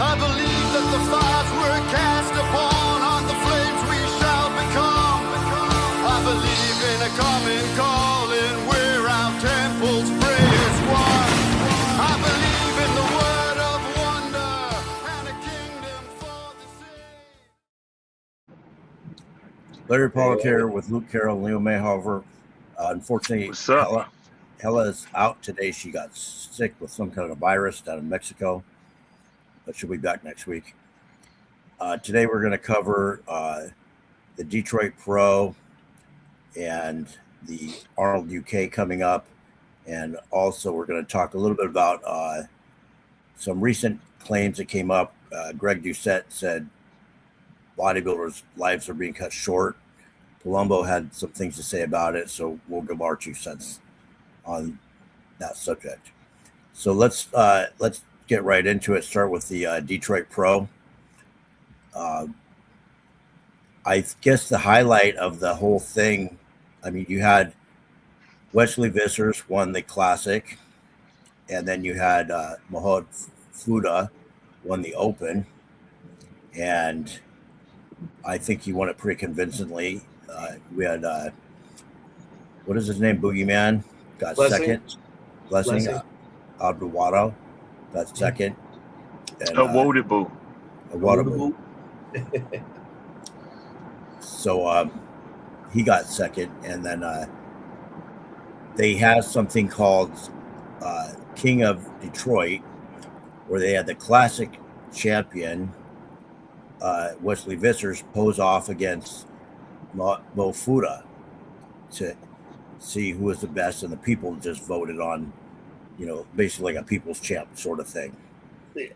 I believe that the fires we're cast upon are the flames we shall become. I believe in a common calling where our temples pray as one. I believe in the word of wonder and a kingdom for the saved. Larry Pollock here with Luke Carroll and Leo Mayhover. Unfortunately, What's up? Hella's out today. She got sick with some kind of virus down in Mexico, but she'll be back next week. Today we're going to cover the Detroit Pro and the Arnold UK coming up, and also we're going to talk a little bit about some recent claims that came up. Greg Doucette said bodybuilders' lives are being cut short. Palumbo had some things to say about it, so we'll give our 2 cents on that subject. So let's get right into it. Start with the Detroit Pro. I guess the highlight of the whole thing, I mean, you had Wesley Vissers won the Classic, and then you had Mohamed Foda won the Open, and I think he won it pretty convincingly. We had what is his name? Boogeyman got second. Blessing Abduwado got second. And Wodibu. So he got second, and then they have something called King of Detroit, where they had the Classic champion Wesley Vissers pose off against Mo Foda to see who was the best, and the people just voted on, basically like a people's champ sort of thing. Yeah.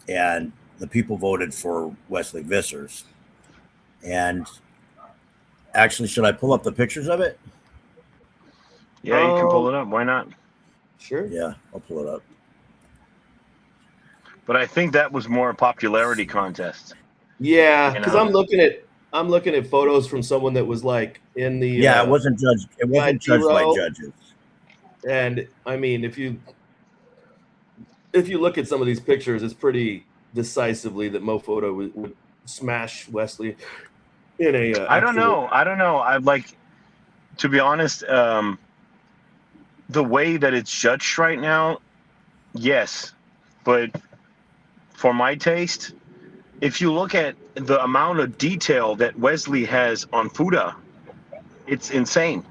And the people voted for Wesley Vissers. And actually, should I pull up the pictures of it? Yeah, you can pull it up. Why not? Sure. Yeah, I'll pull it up. But I think that was more a popularity contest. Yeah, because I'm looking at photos from someone that was like in the it wasn't judged. It wasn't judged by judges. And I mean, if you look at some of these pictures, it's pretty decisively that Mo Foda would smash Wesley in a. I don't know. I'd like, to be honest, the way that it's judged right now, yes, but for my taste, if you look at the amount of detail that Wesley has on Foda, it's insane.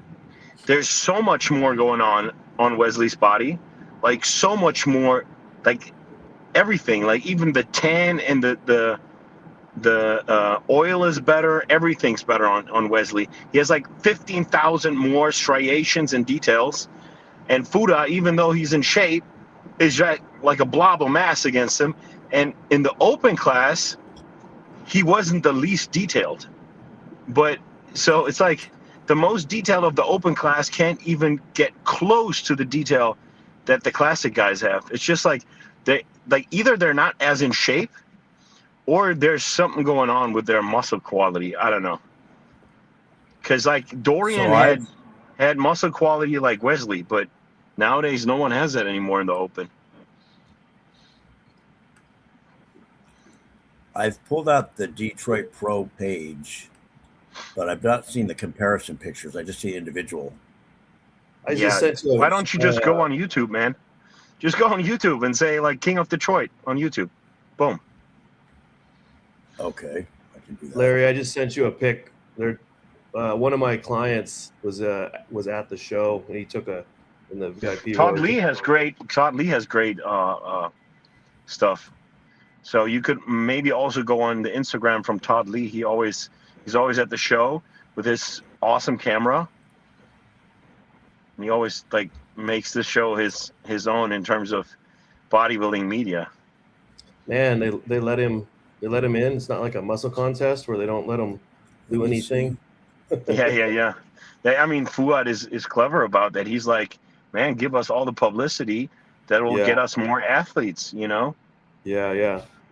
There's so much more going on Wesley's body, like so much more, like everything, like even the tan and the oil is better. Everything's better on Wesley. He has like 15,000 more striations and details, and Foda, even though he's in shape, is like a blob of mass against him. And in the open class, he wasn't the least detailed. But so it's like the most detailed of the open class can't even get close to the detail that the classic guys have. It's just like either they're not as in shape, or there's something going on with their muscle quality. I don't know. Because like Dorian had muscle quality like Wesley, but nowadays no one has that anymore in the open. I've pulled out the Detroit Pro page, but I've not seen the comparison pictures. I just see individual. Why don't you just go on YouTube, man? Just go on YouTube and say like King of Detroit on YouTube. Boom. Okay, I can do that. Larry, I just sent you a pic. There, one of my clients was at the show, and he took in the VIP. Todd Lee has great stuff. So you could maybe also go on the Instagram from Todd Lee. He's always at the show with his awesome camera. And he always like makes the show his own in terms of bodybuilding media. Man, they let him in. It's not like a muscle contest where they don't let him do anything. Yeah. I mean, Fuad is clever about that. He's like, man, give us all the publicity that will get us more athletes, Yeah.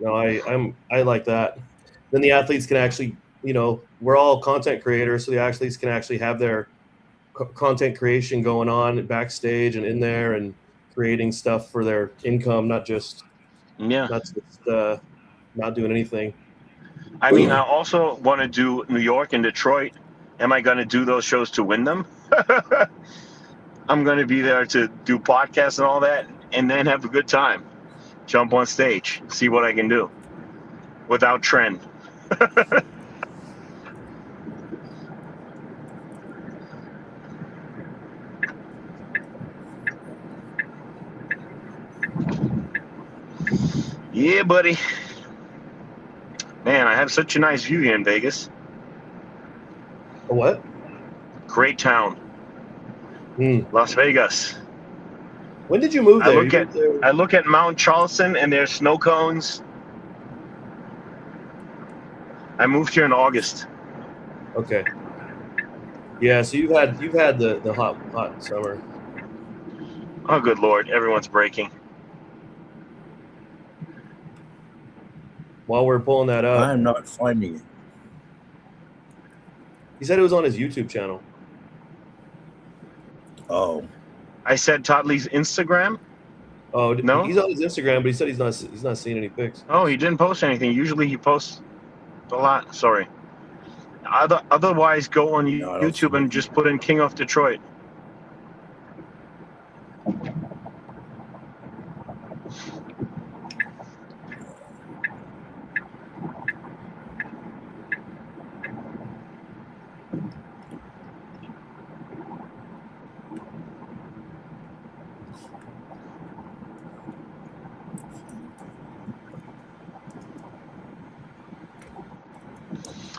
No, I like that. Then the athletes can actually, we're all content creators, so the athletes can actually have their content creation going on backstage and in there and creating stuff for their income, not just Yeah. Not just not doing anything. I mean, I also want to do New York and Detroit. Am I going to do those shows to win them? I'm going to be there to do podcasts and all that, and then have a good time. Jump on stage, see what I can do without trend. Yeah, buddy. Man, I have such a nice view here in Vegas. A what? Great town. Las Vegas. When did you move I there? look at Mount Charleston and there's snow cones. I moved here in August. Okay. Yeah, so you've had the hot summer. Oh, good Lord. Everyone's breaking. While we're pulling that up, I'm not finding it. he said it was on his YouTube channel. Oh, I said Todd Lee's Instagram. Oh No? he's on his Instagram, but he said he's not seeing any pics. Oh, he didn't post anything. Usually he posts a lot. Sorry. Otherwise, go on No, I don't YouTube see and it. just put in King of Detroit.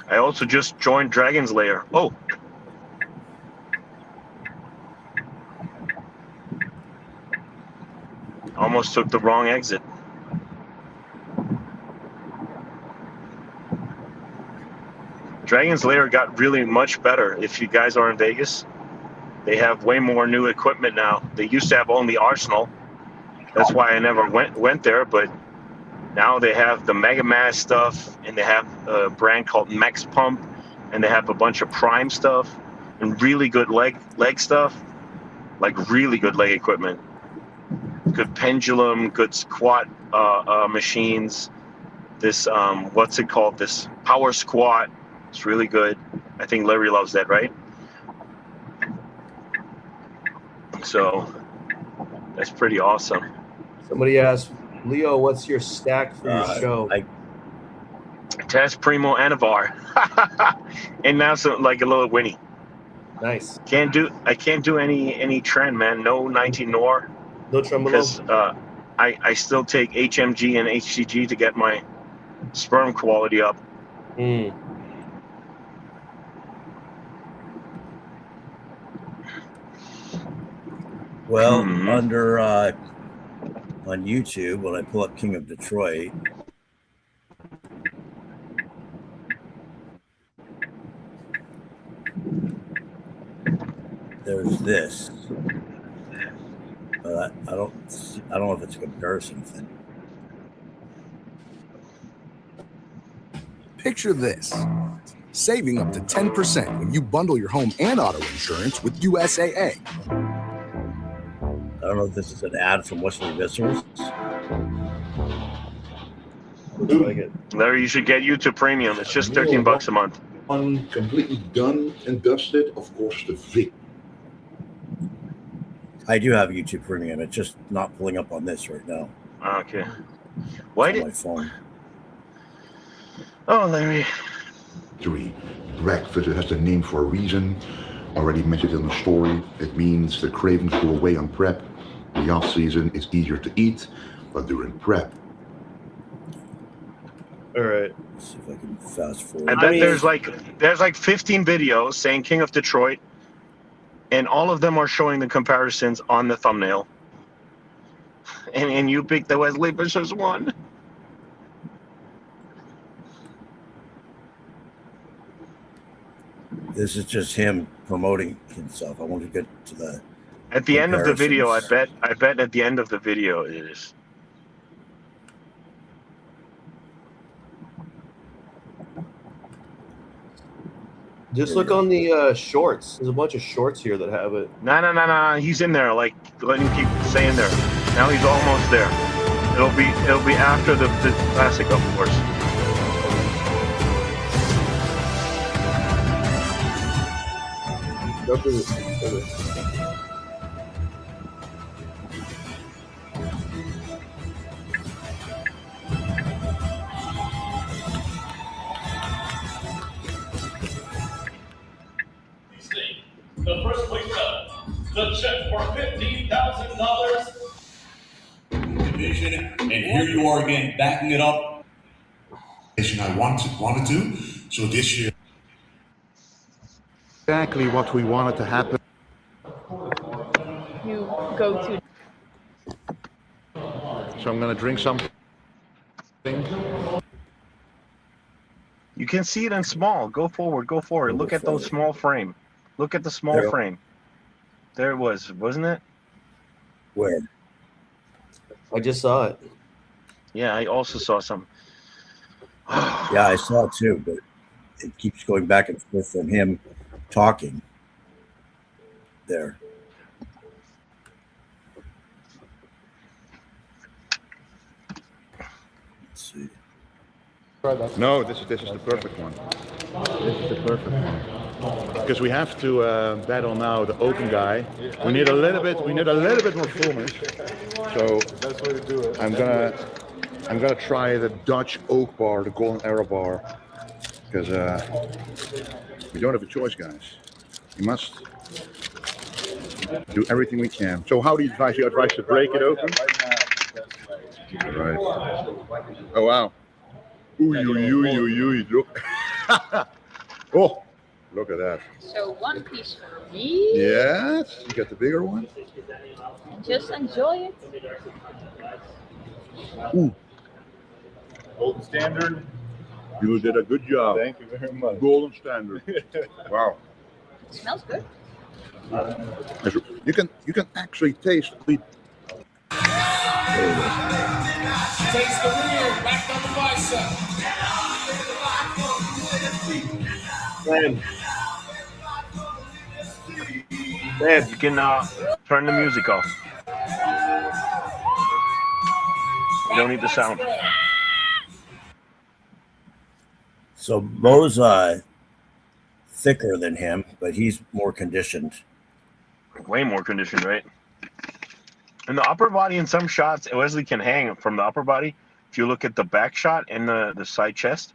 I also just joined Dragon's Lair. Oh. Almost took the wrong exit. Dragon's Lair got really much better. If you guys are in Vegas, they have way more new equipment now. They used to have only Arsenal. That's why I never went there, but now they have the Mega Mass stuff, and they have a brand called Max Pump, and they have a bunch of Prime stuff and really good leg stuff, like really good leg equipment. Good pendulum, good squat machines. This what's it called? This power squat. It's really good. I think Larry loves that, right? So that's pretty awesome. Somebody asked, Leo, what's your stack for your show? Test Primo Anavar. And now some like a little Winnie. Nice. I can't do any trend, man. No 19 nor. No tremolo. Because I still take HMG and HCG to get my sperm quality up. well, under on YouTube, when I pull up King of Detroit, there's this. But I don't know if it's a comparison thing. Picture this. Saving up to 10% when you bundle your home and auto insurance with USAA. I don't know if this is an ad from Wesley Vissers. Looks like it. Larry, you should get YouTube Premium. It's just $13 a month. One completely done and dusted, of course, the Vic. I do have YouTube Premium. It's just not pulling up on this right now. Okay. Why It's on did? my phone. Oh, Larry. Drag Fitter has the name for a reason. Already mentioned in the story. It means the cravings go away on prep. The off season is easier to eat, but during prep. All right. Let's see if I can fast forward. I bet there's like 15 videos saying King of Detroit, and all of them are showing the comparisons on the thumbnail. And you picked the Wesley Vissers one. This is just him promoting himself. I want to get to the At the end of the video, I comparisons. bet at the end of the video it is. Just look on the shorts. There's a bunch of shorts here that have it. No. He's in there, like letting people stay in there. Now he's almost there. It'll be after the classic, of course. Go through this. The first place up, the check for $15,000. Division, and here you are again, backing it up. I wanted to, so this year. Exactly what we wanted to happen. You go to. So I'm going to drink something. You can see it in small. Go forward. Go forward. Look at those small frame. Look at the small frame. There it was, wasn't it? Where? I just saw it. Yeah, I also saw some. Yeah, I saw it too, but it keeps going back and forth from him talking. There. Let's see. No, this is the perfect one. This is the perfect one. Because we have to battle now the open guy. We need a little bit more fullness. So that's the way to do it. I'm gonna try the Dutch oak bar, the golden arrow bar, because we don't have a choice, guys. We must do everything we can. So how do you advise? You advise to break it open? Right. Oh wow. Look. Oh, look at that. So one piece for me. Yes, you got the bigger one. And just enjoy it. Ooh. Golden standard. You did a good job. Thank you very much. Golden standard. Wow. It smells good. You can actually taste the. Takes the rear, back on the bicep. Man, You can turn the music off. You don't need the sound. So Mo's thicker than him, but he's more conditioned. Way more conditioned, right? And the upper body in some shots, Wesley can hang from the upper body. If you look at the back shot and the side chest,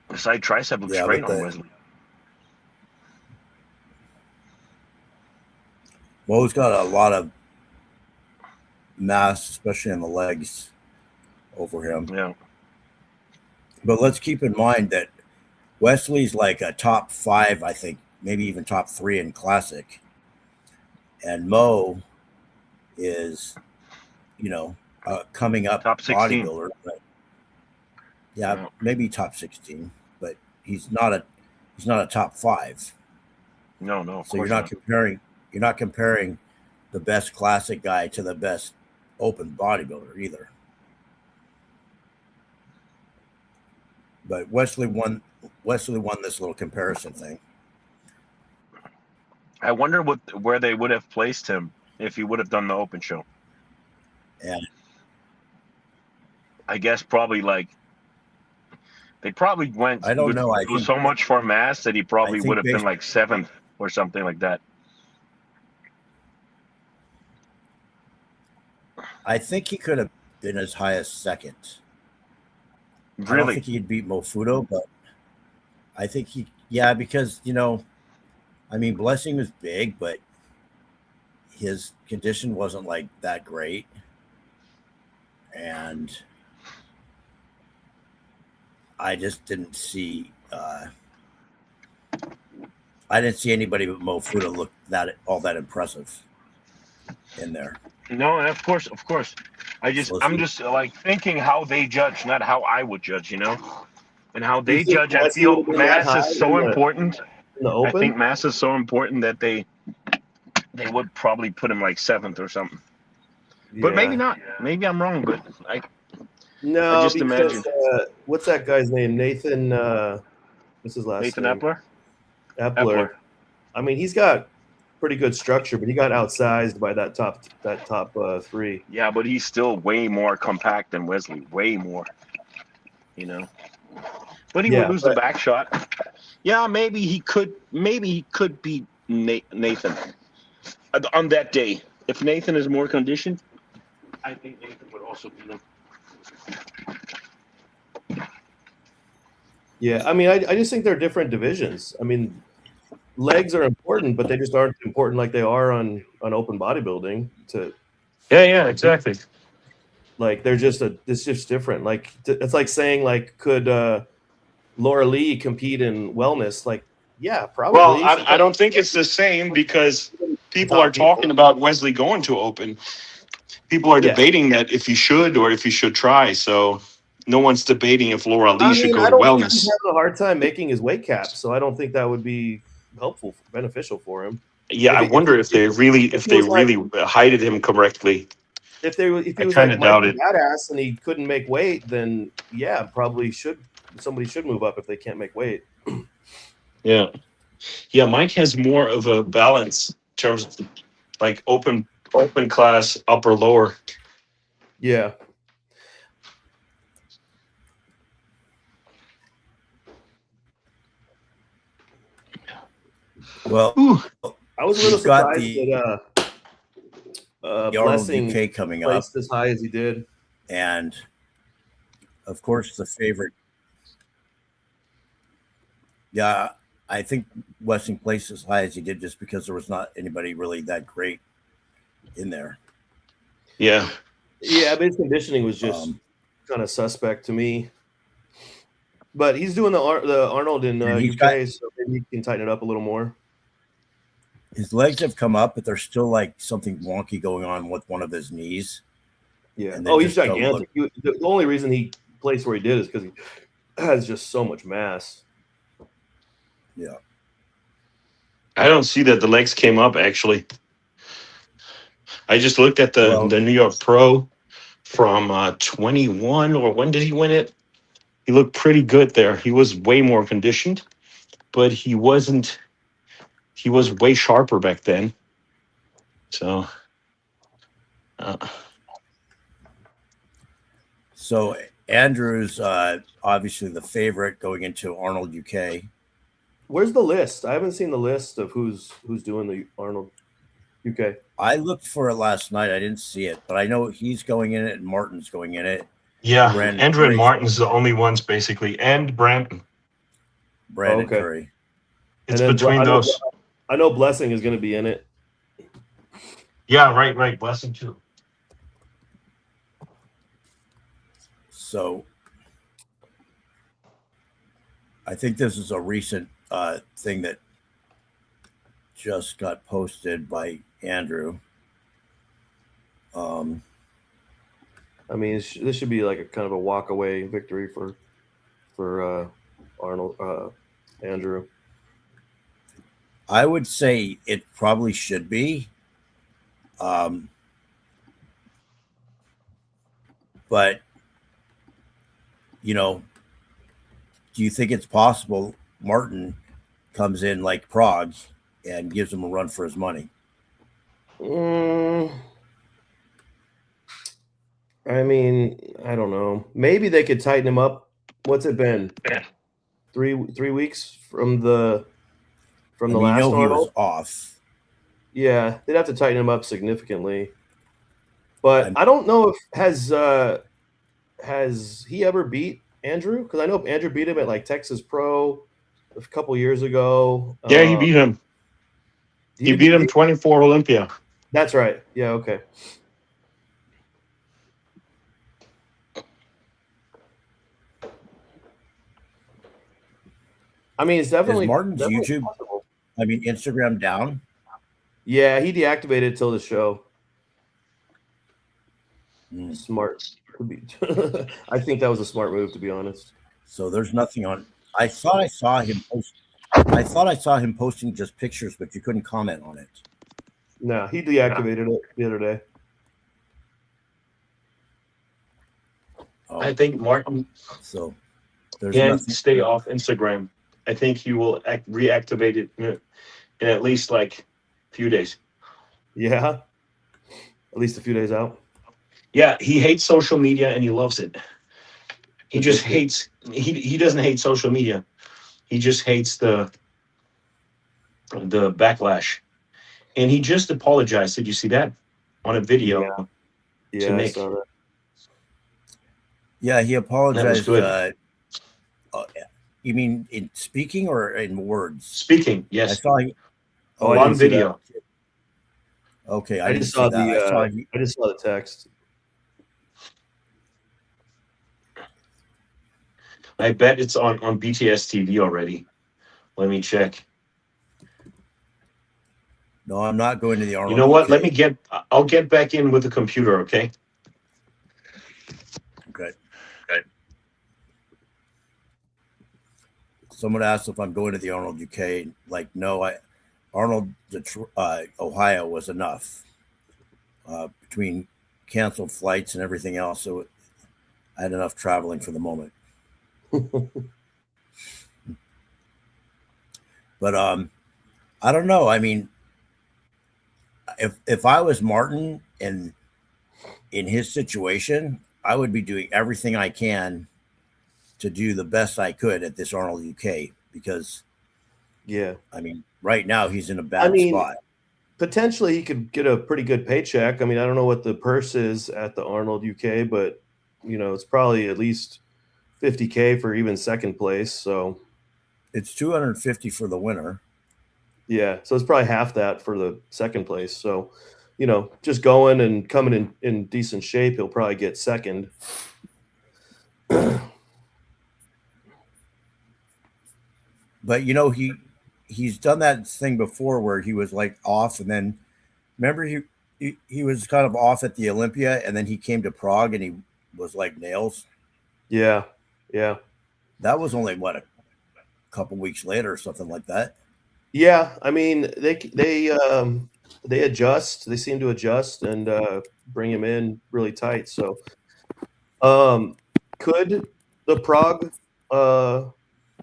the side tricep looks straight on Wesley. Mo's got a lot of mass, especially in the legs, over him. Yeah. But let's keep in mind that Wesley's like a top 5, I think, maybe even top 3 in classic. And Mo is, coming up top 16 bodybuilder. But yeah, maybe top 16, but he's not a top 5. No. So you're not comparing the best classic guy to the best open bodybuilder either. But Wesley won this little comparison thing. I wonder where they would have placed him if he would have done the open show. Yeah. I guess probably they probably went. I don't know. I think so much for mass that he probably would have been like 7th or something like that. I think he could have been as high as 2nd. Really? I don't think he'd beat Foda, but I think because Blessing was big, but his condition wasn't like that great. And I just didn't see anybody but Foda look all that impressive in there. No, and of course. I'm just like thinking how they judge, not how I would judge, and how they judge. I feel mass is so important. I think mass is so important that they would probably put him like 7th or something. But maybe not. Maybe I'm wrong, but I just imagine. What's that guy's name? Nathan. What's his last name? Nathan Epler. Epler. I mean, he's got pretty good structure, but he got outsized by that top three. Yeah, but he's still way more compact than Wesley. Way more. You know. But he would lose the back shot. Yeah, maybe he could beat Nathan on that day. If Nathan is more conditioned, I think Nathan would also beat him. Yeah, I mean, I just think they're different divisions. I mean, legs are important, but they just aren't important like they are on open bodybuilding. Yeah, exactly. Like they're just it's just different. Like it's like saying like could Laura Lee compete in wellness? Like, yeah, probably. Well, I don't think it's the same because people are talking about Wesley going to open. People are debating that if he should or if he should try. So no one's debating if Laura Lee should go to wellness. He's having a hard time making his weight cap, so I don't think that would be beneficial for him. Yeah, I wonder if they really hided him correctly. If he was like Michael Badass and he couldn't make weight, then yeah, probably somebody should move up if they can't make weight. Yeah, Mike has more of a balance in terms of like open class, upper lower. Yeah. Well, I was a little surprised that the Arnold Blessing UK coming up placed as high as he did, and of course the favorite. Yeah, I think Westing placed as high as he did just because there was not anybody really that great in there. Yeah, but his conditioning was just kind of suspect to me. But he's doing the Arnold in UK, so maybe he can tighten it up a little more. His legs have come up, but there's still like something wonky going on with one of his knees. Yeah. He's gigantic. The only reason he placed where he did is because he has just so much mass. Yeah. I don't see that the legs came up, actually. I just looked at the New York Pro from 21, or when did he win it? He looked pretty good there. He was way more conditioned, but he wasn't. He was way sharper back then. So. So Andrew's obviously the favorite going into Arnold UK. Where's the list? I haven't seen the list of who's doing the Arnold UK. I looked for it last night. I didn't see it, but I know he's going in it and Martin's going in it. Yeah, Andrew and Martin's the only ones basically, and Brandon Curry. It's between those. I know Blessing is going to be in it. Yeah, right. Blessing too. So I think this is a recent thing that just got posted by Andrew. I mean, this should be like a kind of a walk-away victory for Arnold Andrew. I would say it probably should be. But, you know, do you think it's possible Martin comes in like Prague and gives him a run for his money? I mean, I don't know. Maybe they could tighten him up. What's it been? 3 weeks from the last Arnold? He was off. Yeah, they'd have to tighten him up significantly. But I don't know if has he ever beat Andrew? Because I know Andrew beat him at like Texas Pro a couple years ago. Yeah, he beat him. He beat him 24 Olympia. That's right. Yeah, okay. I mean, it's definitely Is Martin's definitely YouTube, possible. I mean, Instagram down? Yeah, he deactivated till the show. Smart. I think that was a smart move, to be honest. So there's nothing on. I thought I saw him post. I thought I saw him posting just pictures, but you couldn't comment on it. No, he deactivated it the other day. Oh. I think Martin so can stay off Instagram. I think he will reactivate it in at least like Few days. Yeah. At least a few days out. Yeah, he hates social media and he loves it. He just hates. He doesn't hate social media. He just hates the backlash. And he just apologized. Did you see that on a video? Yeah, to I Nick. saw that. Yeah, he apologized. That was good. You mean in speaking or in words? Speaking, yes. I saw him. Oh, I on didn't see video. that. Okay, I just saw the I just saw the text. I bet it's on BTS TV already. Let me check. No, I'm not going to the Arnold. You know what? UK. I'll get back in with the computer, okay? Okay. Someone asked if I'm going to the Arnold UK. Like, no, Arnold, Ohio was enough. Between canceled flights and everything else, so I had enough traveling for the moment. But I don't know. I mean, if I was Martin and in his situation, I would be doing everything I can to do the best I could at this Arnold UK because, I mean, right now he's in a bad spot. Potentially he could get a pretty good paycheck. I mean, I don't know what the purse is at the Arnold UK, but it's probably at least $50K for even second place. So it's $250 for the winner. Yeah, so it's probably half that for the second place. So, just going and coming in decent shape, he'll probably get second. But he's done that thing before where he was like off, and then remember he was kind of off at the Olympia, and then he came to Prague and he was like nails. Yeah. That was only a couple weeks later or something like that. Yeah, I mean they adjust. They seem to adjust and bring him in really tight. So, could the Prague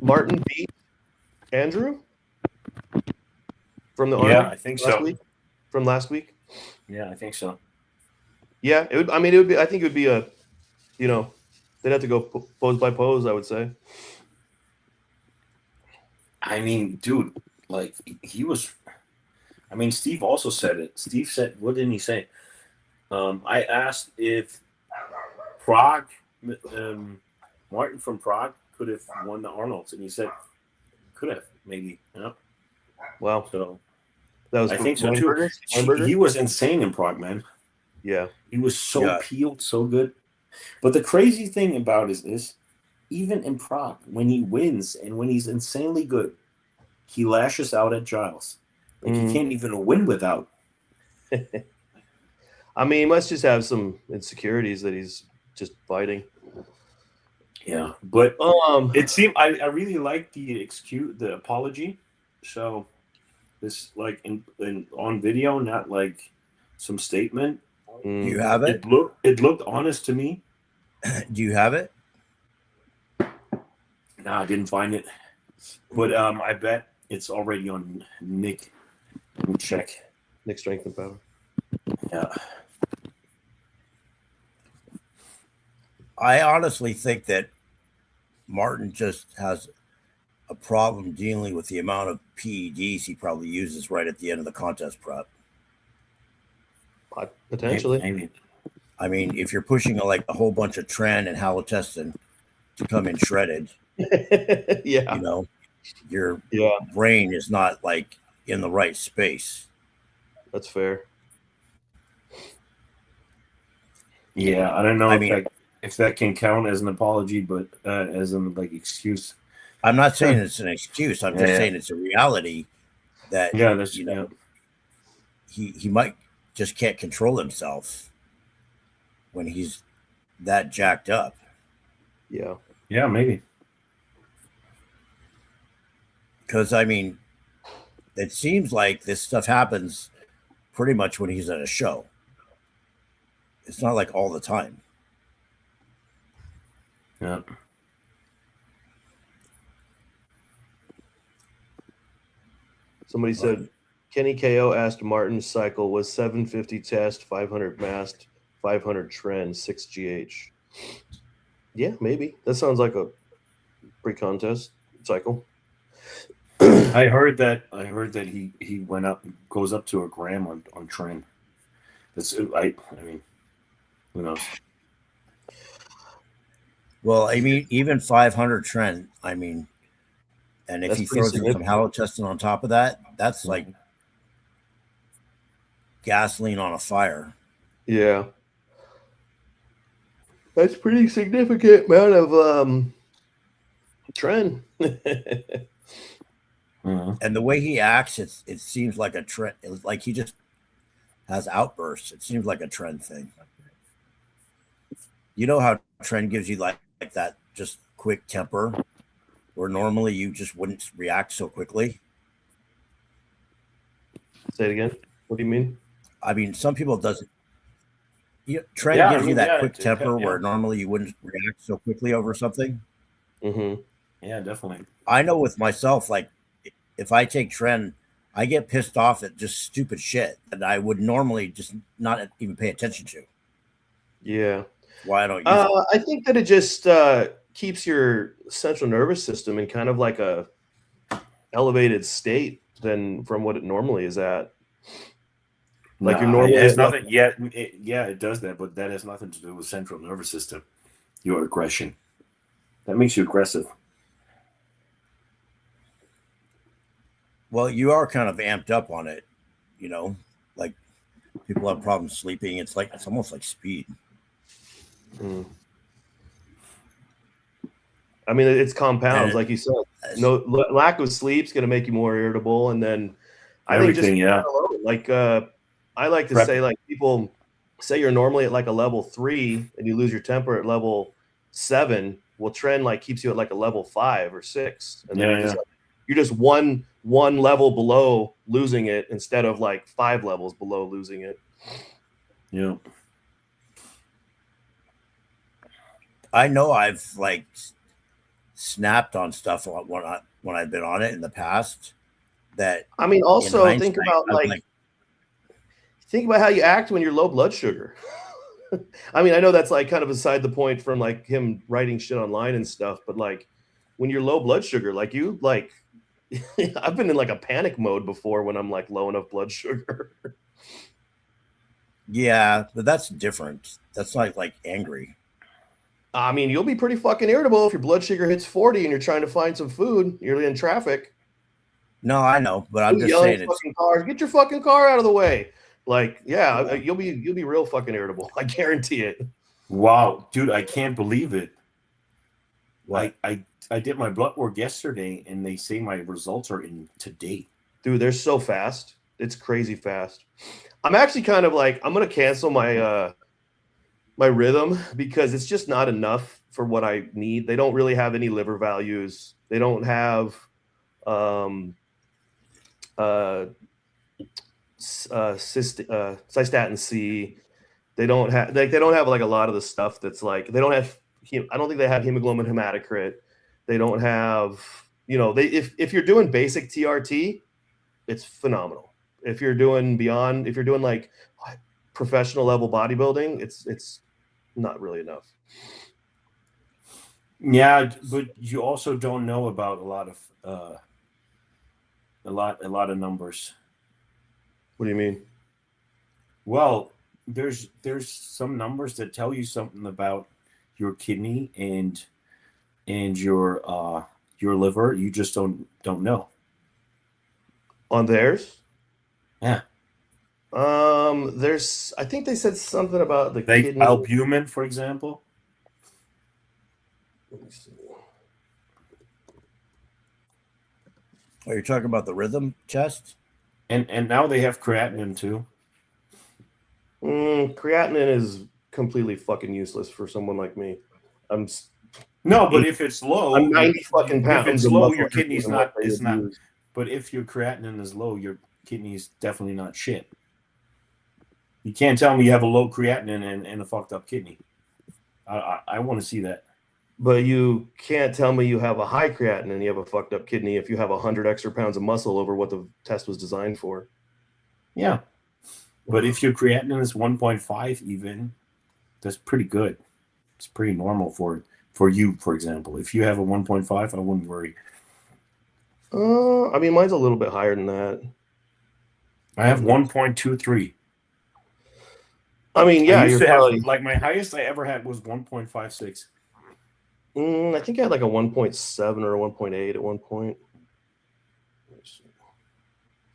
Martin beat Andrew from the Army? Yeah, I think so. From last week. Yeah, I think so. Yeah, it would. I mean, it would be. I think it would be a. They'd have to go pose by pose, I would say. I mean, dude, like he was. I mean, Steve also said it. Steve said, "What didn't he say?" I asked if Prague, Martin from Prague, could have won the Arnolds, and he said, "Could have, maybe." Wow. So that was. I think so too. He was insane in Prague, man. Yeah, he was so peeled, so good. But the crazy thing about it is, even in Prague, when he wins and when he's insanely good, he lashes out at Giles. Like he can't even win without. I mean, he must just have some insecurities that he's just fighting. Yeah, but it seemed I really like the apology. So this like in on video, not like some statement. Do you have it? It looked honest to me. Do you have it? No, I didn't find it. But I bet it's already on Nick. Let me check. Nick Strength and Power. Yeah. I honestly think that Martin just has a problem dealing with the amount of PEDs he probably uses right at the end of the contest prep. Potentially. Maybe. I mean, if you're pushing a whole bunch of Tren and halotestin to come in shredded, your brain is not like in the right space. That's fair. Yeah, I don't know if that can count as an apology, but as an excuse. I'm not saying it's an excuse. I'm just saying it's a reality that he might just can't control himself when he's that jacked up. Yeah. Yeah, maybe. Because, I mean, it seems like this stuff happens pretty much when he's at a show. It's not like all the time. Yeah. Somebody said Kenny KO asked Martin's cycle was 750 test, 500 mast, 500 trend, 6 GH. Yeah, maybe. That sounds like a pre-contest cycle. I heard that he goes up to a gram on trend. I mean, who knows? Well, I mean, even 500 trend, I mean, and if That's he pretty throws in some significant. halotestin on top of that, that's like gasoline on a fire. Yeah. That's pretty significant amount of trend. And the way he acts, it seems like a trend. It's like he just has outbursts. It seems like a trend thing. You know how trend gives you like that just quick temper, where normally you just wouldn't react so quickly. Say it again. What do you mean? I mean, some people doesn't. Trend gives you that quick temper where normally you wouldn't react so quickly over something. Mm-hmm. Yeah, definitely. I know with myself, like if I take trend, I get pissed off at just stupid shit that I would normally just not even pay attention to. Yeah. Why I don't use it. I think that it just keeps your central nervous system in kind of like a elevated state than from what it normally is at. Like you're normally it has nothing. It does that, but that has nothing to do with central nervous system. Your aggression that makes you aggressive. Well, you are kind of amped up on it, like people have problems sleeping. It's almost like speed. Mm. I mean, it's compounds, like you said. No lack of sleep is going to make you more irritable, and then I think just like I like to say, like people say you're normally at like a level 3 and you lose your temper at level 7. Well, trend like keeps you at like a level 5 or 6, and then you're just one level below losing it instead of like 5 levels below losing it. Yeah. I know I've like snapped on stuff when I've been on it in the past. That I mean, also think about think about how you act when you're low blood sugar. I mean, I know that's like kind of beside the point from like him writing shit online and stuff, but like when you're low blood sugar, like you like I've been in like a panic mode before when I'm like low enough blood sugar. Yeah, but that's different. That's not like angry. I mean, you'll be pretty fucking irritable if your blood sugar hits 40 and you're trying to find some food. You're in traffic. No, I know, but I'm just saying it's cars. Get your fucking car out of the way. Like, yeah, you'll be real fucking irritable. I guarantee it. Wow, dude, I can't believe it. What? I did my blood work yesterday, and they say my results are in today. Dude, they're so fast. It's crazy fast. I'm actually kind of like I'm gonna cancel my my rhythm because it's just not enough for what I need. They don't really have any liver values. They don't have cystatin C. They don't have like a lot of the stuff that's like they don't have. I don't think they have hemoglobin hematocrit. They don't have if you're doing basic TRT, it's phenomenal. If you're doing like professional level bodybuilding, it's not really enough. Yeah, but you also don't know about a lot of numbers. What do you mean? Well, there's some numbers that tell you something about your kidney and your liver. You just don't know. On theirs? Yeah. I think they said something about the kidney. Albumin, for example. Let me see. Are you talking about the rhythm test? And now they have creatinine too. Creatinine is completely fucking useless for someone like me. But if it's low, I'm 90 fucking pounds. If it's low, your kidney's not. It's not. But if your creatinine is low, your kidney is definitely not shit. You can't tell me you have a low creatinine and a fucked up kidney. I want to see that. But you can't tell me you have a high creatinine and you have a fucked up kidney if you have 100 extra pounds of muscle over what the test was designed for. Yeah. But if your creatinine is 1.5 even, that's pretty good. It's pretty normal for you, for example. If you have a 1.5, I wouldn't worry. I mean, mine's a little bit higher than that. I have 1.23. I mean, yeah, I used to probably... have, like, my highest I ever had was 1.56. I think I had like a 1.7 or a 1.8 at one point.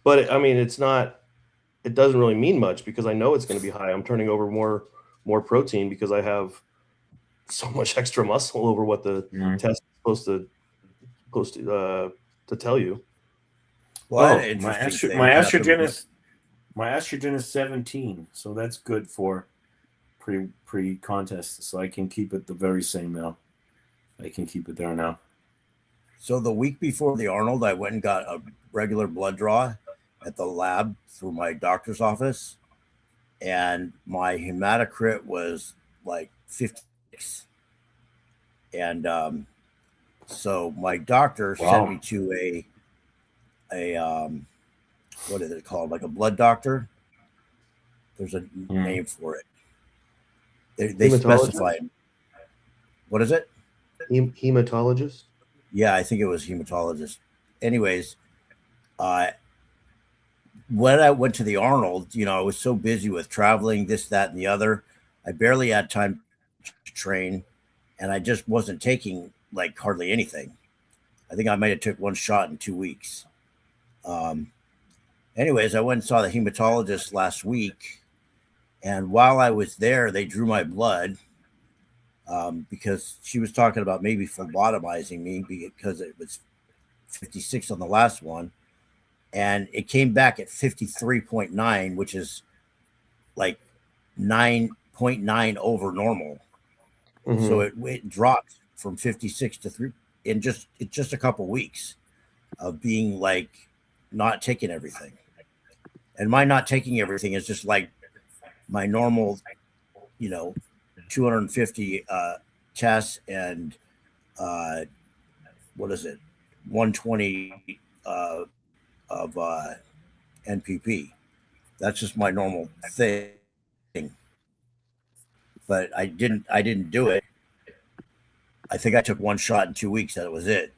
But I mean, it doesn't really mean much because I know it's going to be high. I'm turning over more protein because I have so much extra muscle over what the test is supposed to tell you. Well, my estrogen is 17, so that's good for pre-contest. So I can keep it the very same now. I can keep it there now. So the week before the Arnold, I went and got a regular blood draw at the lab through my doctor's office, and my hematocrit was like 56. And so my doctor sent me to a what is it called? Like a blood doctor. There's a name for it. They specified. What is it? Hematologist? Yeah, I think it was hematologist. Anyways, when I went to the Arnold, I was so busy with traveling, this, that, and the other. I barely had time to train, and I just wasn't taking like hardly anything. I think I might have took one shot in 2 weeks. Anyways, I went and saw the hematologist last week, and while I was there, they drew my blood because she was talking about maybe phlebotomizing me because it was 56 on the last one. And it came back at 53.9, which is like 9.9 over normal. Mm-hmm. So it dropped from 56 to 3 in just a couple weeks of being like not taking everything. And my not taking everything is just like my normal, 250 tests and 120 of NPP. That's just my normal thing. But I didn't do it. I think I took one shot in 2 weeks. That was it.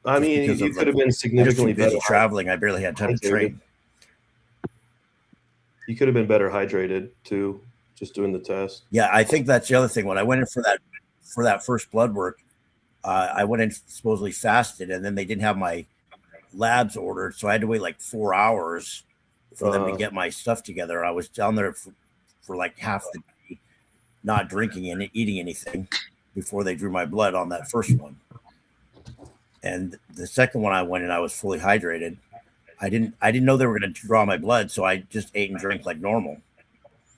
I mean, you could have been significantly busy traveling. I barely had time to train. You could have been better hydrated too, just doing the test. Yeah, I think that's the other thing. When I went in for that first blood work, I went in supposedly fasted, and then they didn't have my labs ordered, so I had to wait like 4 hours for them to get my stuff together. I was down there for like half the day, not drinking and eating anything before they drew my blood on that first one. And the second one I went in, I was fully hydrated. I didn't know they were going to draw my blood, so I just ate and drank like normal.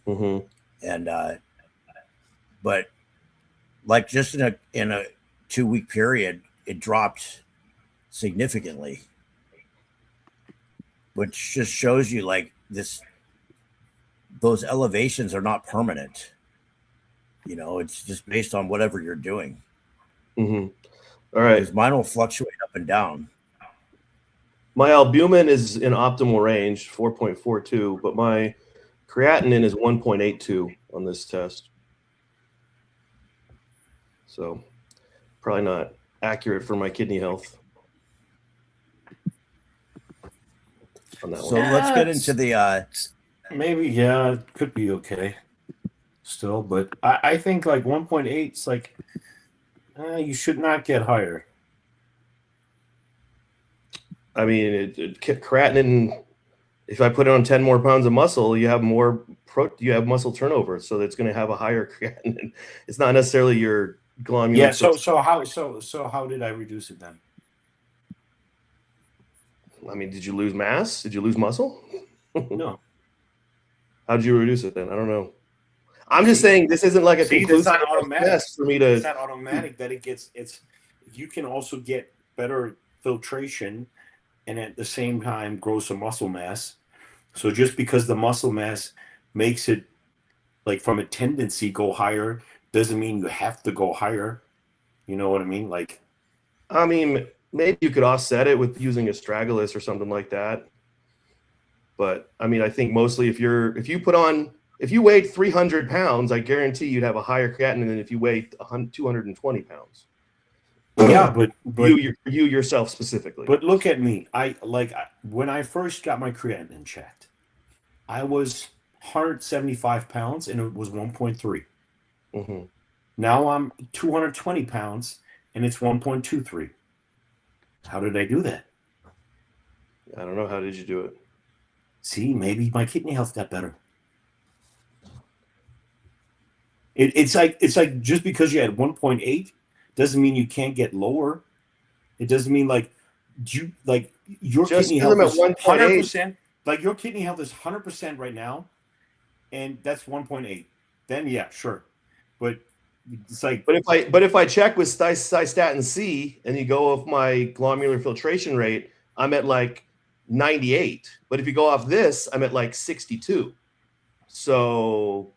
Mm-hmm. And but like just in a 2 week period, it dropped significantly, which just shows you like those elevations are not permanent. It's just based on whatever you're doing. Mm-hmm. All right. Because mine will fluctuate up and down. My albumin is in optimal range, 4.42, but my creatinine is 1.82 on this test. So probably not accurate for my kidney health. On that so one. Let's get into the maybe, yeah, it could be okay still, but I think like 1.8 is like you should not get higher. I mean, creatinine, if I put it on 10 more pounds of muscle, you have you have muscle turnover, so it's going to have a higher creatinine. It's not necessarily your glomerular. Yeah, so how did I reduce it then? I mean, did you lose mass? Did you lose muscle? No. How did you reduce it then? I don't know. I'm just saying this isn't like a it's not automatic for me to. It's not automatic that you can also get better filtration and at the same time grow some muscle mass. So just because the muscle mass makes it like from a tendency go higher doesn't mean you have to go higher. You know what I mean? Like, I mean, maybe you could offset it with using astragalus or something like that. But I mean, I think mostly if you weighed 300 pounds, I guarantee you'd have a higher creatinine than if you weighed 220 pounds. Yeah, but you yourself specifically. But look at me. When I first got my creatinine checked, I was 175 pounds and it was 1.3. Mm-hmm. Now I'm 220 pounds and it's 1.23. How did I do that? I don't know. How did you do it? See, maybe my kidney health got better. It's like just because you had 1.8 doesn't mean you can't get lower. It doesn't mean your kidney health is 100%. Like your kidney health is 100% right now, and that's 1.8. Then yeah, sure, but it's like. But if I check with cystatin C and you go off my glomerular filtration rate, I'm at like 98. But if you go off this, I'm at like 62. So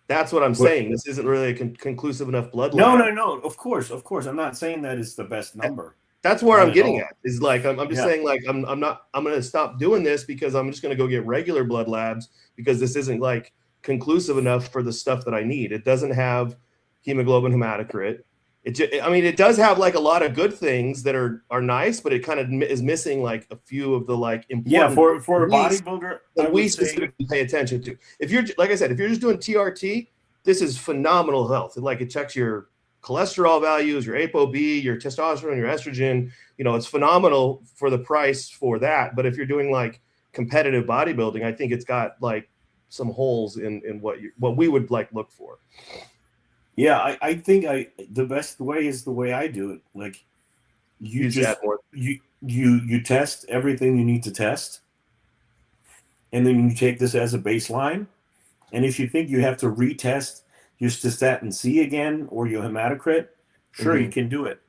that's what I'm saying. This isn't really a conclusive enough blood lab. No. Of course. I'm not saying that is the best number. That's where I'm getting at. Is like I'm just saying like I'm going to stop doing this because I'm just going to go get regular blood labs because this isn't like conclusive enough for the stuff that I need. It doesn't have hemoglobin hematocrit. It does have like a lot of good things that are nice, but it kind of is missing like a few of the like important. Yeah, for a bodybuilder, that we specifically pay attention to. If you're like I said, if you're just doing TRT, this is phenomenal health. Like it checks your cholesterol values, your ApoB, your testosterone, your estrogen. It's phenomenal for the price for that. But if you're doing like competitive bodybuilding, I think it's got like some holes in what we would like look for. Yeah, I think the best way is the way I do it. Like you test everything you need to test, and then you take this as a baseline. And if you think you have to retest your cystatin C again or your hematocrit, sure, you can do it.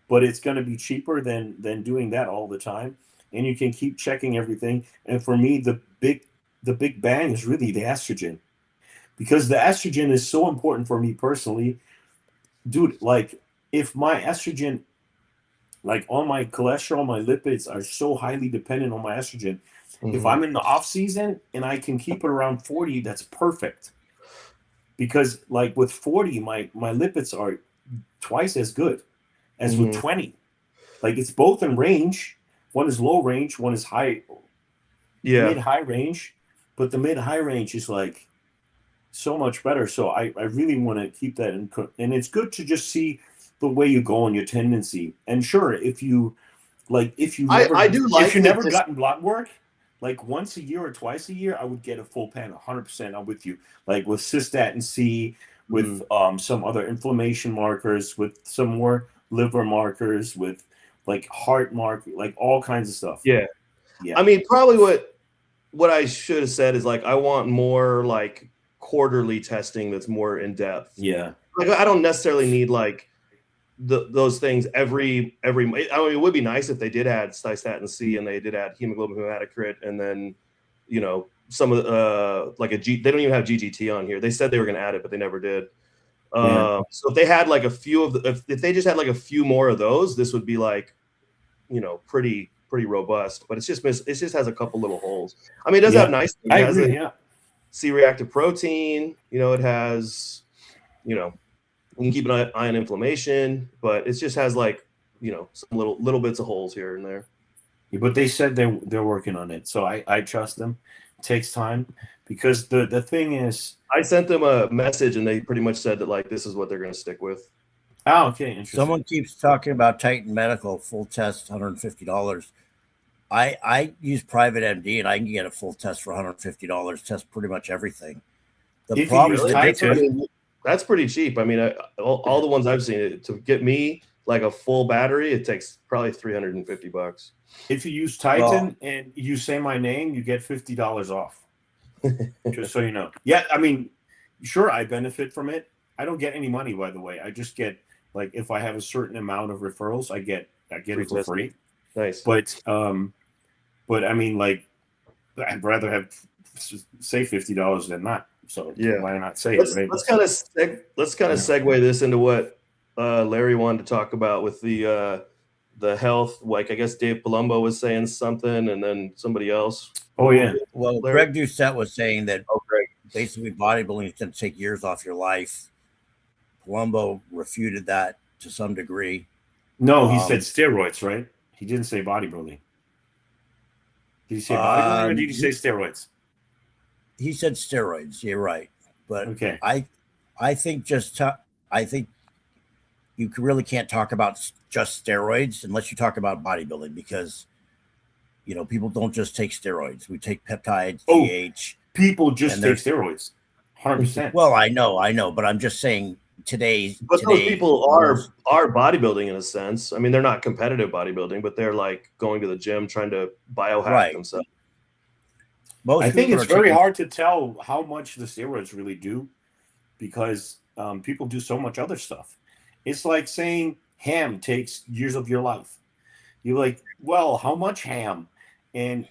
But it's going to be cheaper than doing that all the time, and you can keep checking everything. And for me, the big bang is really the estrogen. Because the estrogen is so important for me personally. Dude, like if my estrogen, like all my cholesterol, my lipids are so highly dependent on my estrogen. If I'm in the off season and I can keep it around 40, that's perfect. Because like with 40, my lipids are twice as good as with 20. Like it's both in range. One is low range, one is mid-high range. But the mid-high range is like so much better. So I really want to keep that and it's good to just see the way you go on your tendency. And sure, if you've never gotten blood work, like once a year or twice a year, I would get a full pan. 100%. I'm with you. Like with cystatin C, with some other inflammation markers, with some more liver markers, with like heart marker, like all kinds of stuff. Yeah. I mean, probably what I should have said is like I want more like quarterly testing that's more in depth. Yeah. Like I don't necessarily need like those things every. I mean, it would be nice if they did add cystatin C and they did add hemoglobin hematocrit, and then some of they don't even have GGT on here. They said they were going to add it, but they never did. So if they had like a few of if they just had like a few more of those, this would be like pretty robust. But it just has a couple little holes. I mean, it does have nice things. I agree. Yeah. C-reactive protein, it has, you can keep an eye on inflammation, but it just has like, some little bits of holes here and there. Yeah, but they said they're working on it, so I trust them. It takes time because the thing is, I sent them a message and they pretty much said that like this is what they're going to stick with. Oh, okay, interesting. Someone keeps talking about Titan Medical full test, $150. I use Private MD and I can get a full test for $150. Test pretty much everything. The problem is that's pretty cheap. I mean, all the ones I've seen to get me like a full battery, it takes probably $350. If you use Titan and you say my name, you get $50 off. Just so you know. Yeah, I mean, sure, I benefit from it. I don't get any money, by the way. I just get like if I have a certain amount of referrals, I get it for free. Nice. But I mean, like, I'd rather say $50 than not. So why not say it? Right? Let's kind of segue this into what Larry wanted to talk about with the the health. Like I guess Dave Palumbo was saying something, and then somebody else. Oh yeah. Well, Greg Doucette was saying that basically bodybuilding is going to take years off your life. Palumbo refuted that to some degree. No, he said steroids, right? He didn't say bodybuilding. Did he say bodybuilding or did he say steroids? He said steroids. You're right, but okay. I think I think you really can't talk about just steroids unless you talk about bodybuilding, because people don't just take steroids. We take peptides, DH. People just take steroids. 100%. Well, I know, but I'm just saying But those people are bodybuilding in a sense. I mean, they're not competitive bodybuilding, but they're like going to the gym trying to biohack themselves. I think it's very hard to tell how much the steroids really do, because people do so much other stuff. It's like saying ham takes years of your life. You're like, well, how much ham? And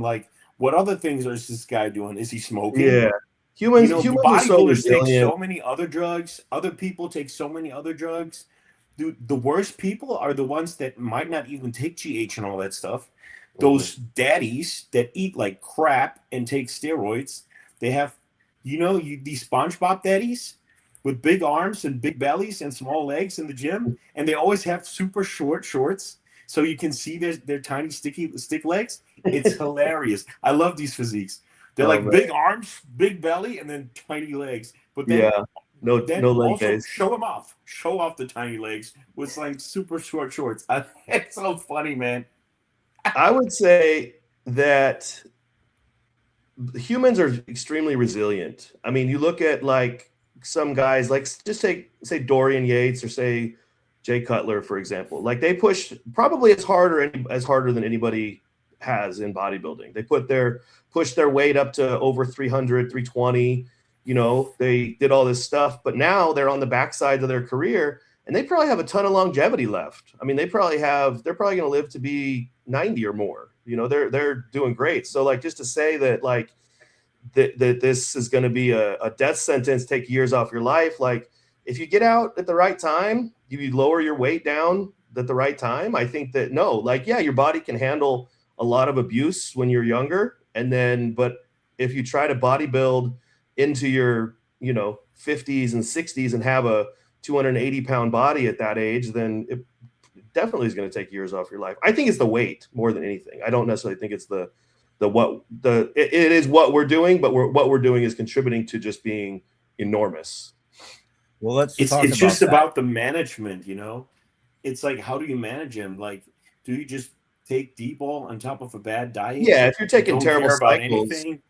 like, what other things is this guy doing? Is he smoking? Yeah. Humans bodybuilders take so many other drugs. Other people take so many other drugs. Dude, the worst people are the ones that might not even take GH and all that stuff. Those daddies that eat like crap and take steroids. They have, these SpongeBob daddies with big arms and big bellies and small legs in the gym, and they always have super short shorts so you can see their tiny stick legs. It's hilarious. I love these physiques. They're big arms, big belly, and then tiny legs. But then, no leg days. Show off the tiny legs with like super short shorts. It's so funny, man. I would say that humans are extremely resilient. I mean, you look at like some guys, like just say Dorian Yates or say Jay Cutler, for example. Like they push probably as harder than anybody has in bodybuilding. They push their weight up to over 300, 320. They did all this stuff, but now they're on the backside of their career, and they probably have a ton of longevity left. I mean, they're probably going to live to be 90 or more. They're doing great. So like, just to say that like that this is going to be a death sentence, take years off your life. Like if you get out at the right time, you lower your weight down at the right time. I think that your body can handle a lot of abuse when you're younger. But if you try to bodybuild into your, 50s and 60s and have a 280-pound body at that age, then it definitely is going to take years off your life. I think it's the weight more than anything. I don't necessarily think it's it is what we're doing, but what we're doing is contributing to just being enormous. Well, it's just about the management, It's like, how do you manage him? Like, do you just take D-ball on top of a bad diet? Yeah, if you're taking terrible about cycles, anything,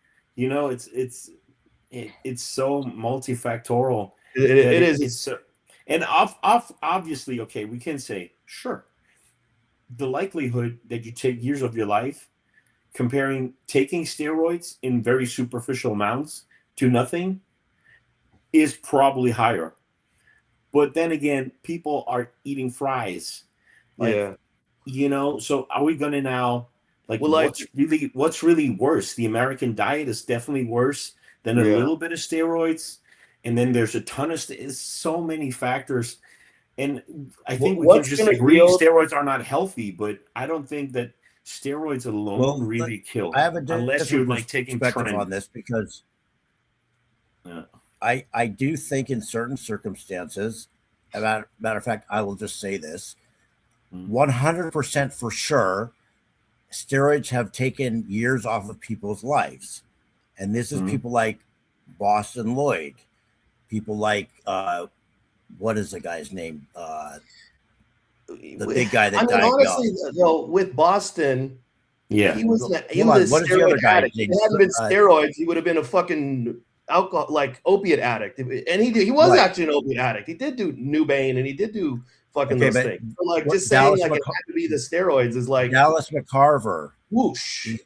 it's so multifactorial. It is. And obviously, okay, we can say, sure, the likelihood that you take years of your life comparing taking steroids in very superficial amounts to nothing is probably higher. But then again, people are eating fries. So are we going to now, what's really worse? The American diet is definitely worse than a little bit of steroids. And then there's a ton of so many factors. And I think we can just agree steroids are not healthy, but I don't think that steroids alone really kill. I have a unless you're like taking perspective on this, because I do think in certain circumstances, matter of fact, I will just say this, 100% for sure, steroids have taken years off of people's lives. And this is people like Boston Lloyd, people like, what is the guy's name? The big guy that died honestly, young. With Boston, he was a steroid addict. If it hadn't been steroids, he would have been a fucking alcohol, like opiate addict. And he was actually an opiate addict. He did do Nubane and he did do fucking those things. So like just saying like it had to be the steroids is like Dallas McCarver. Whoosh.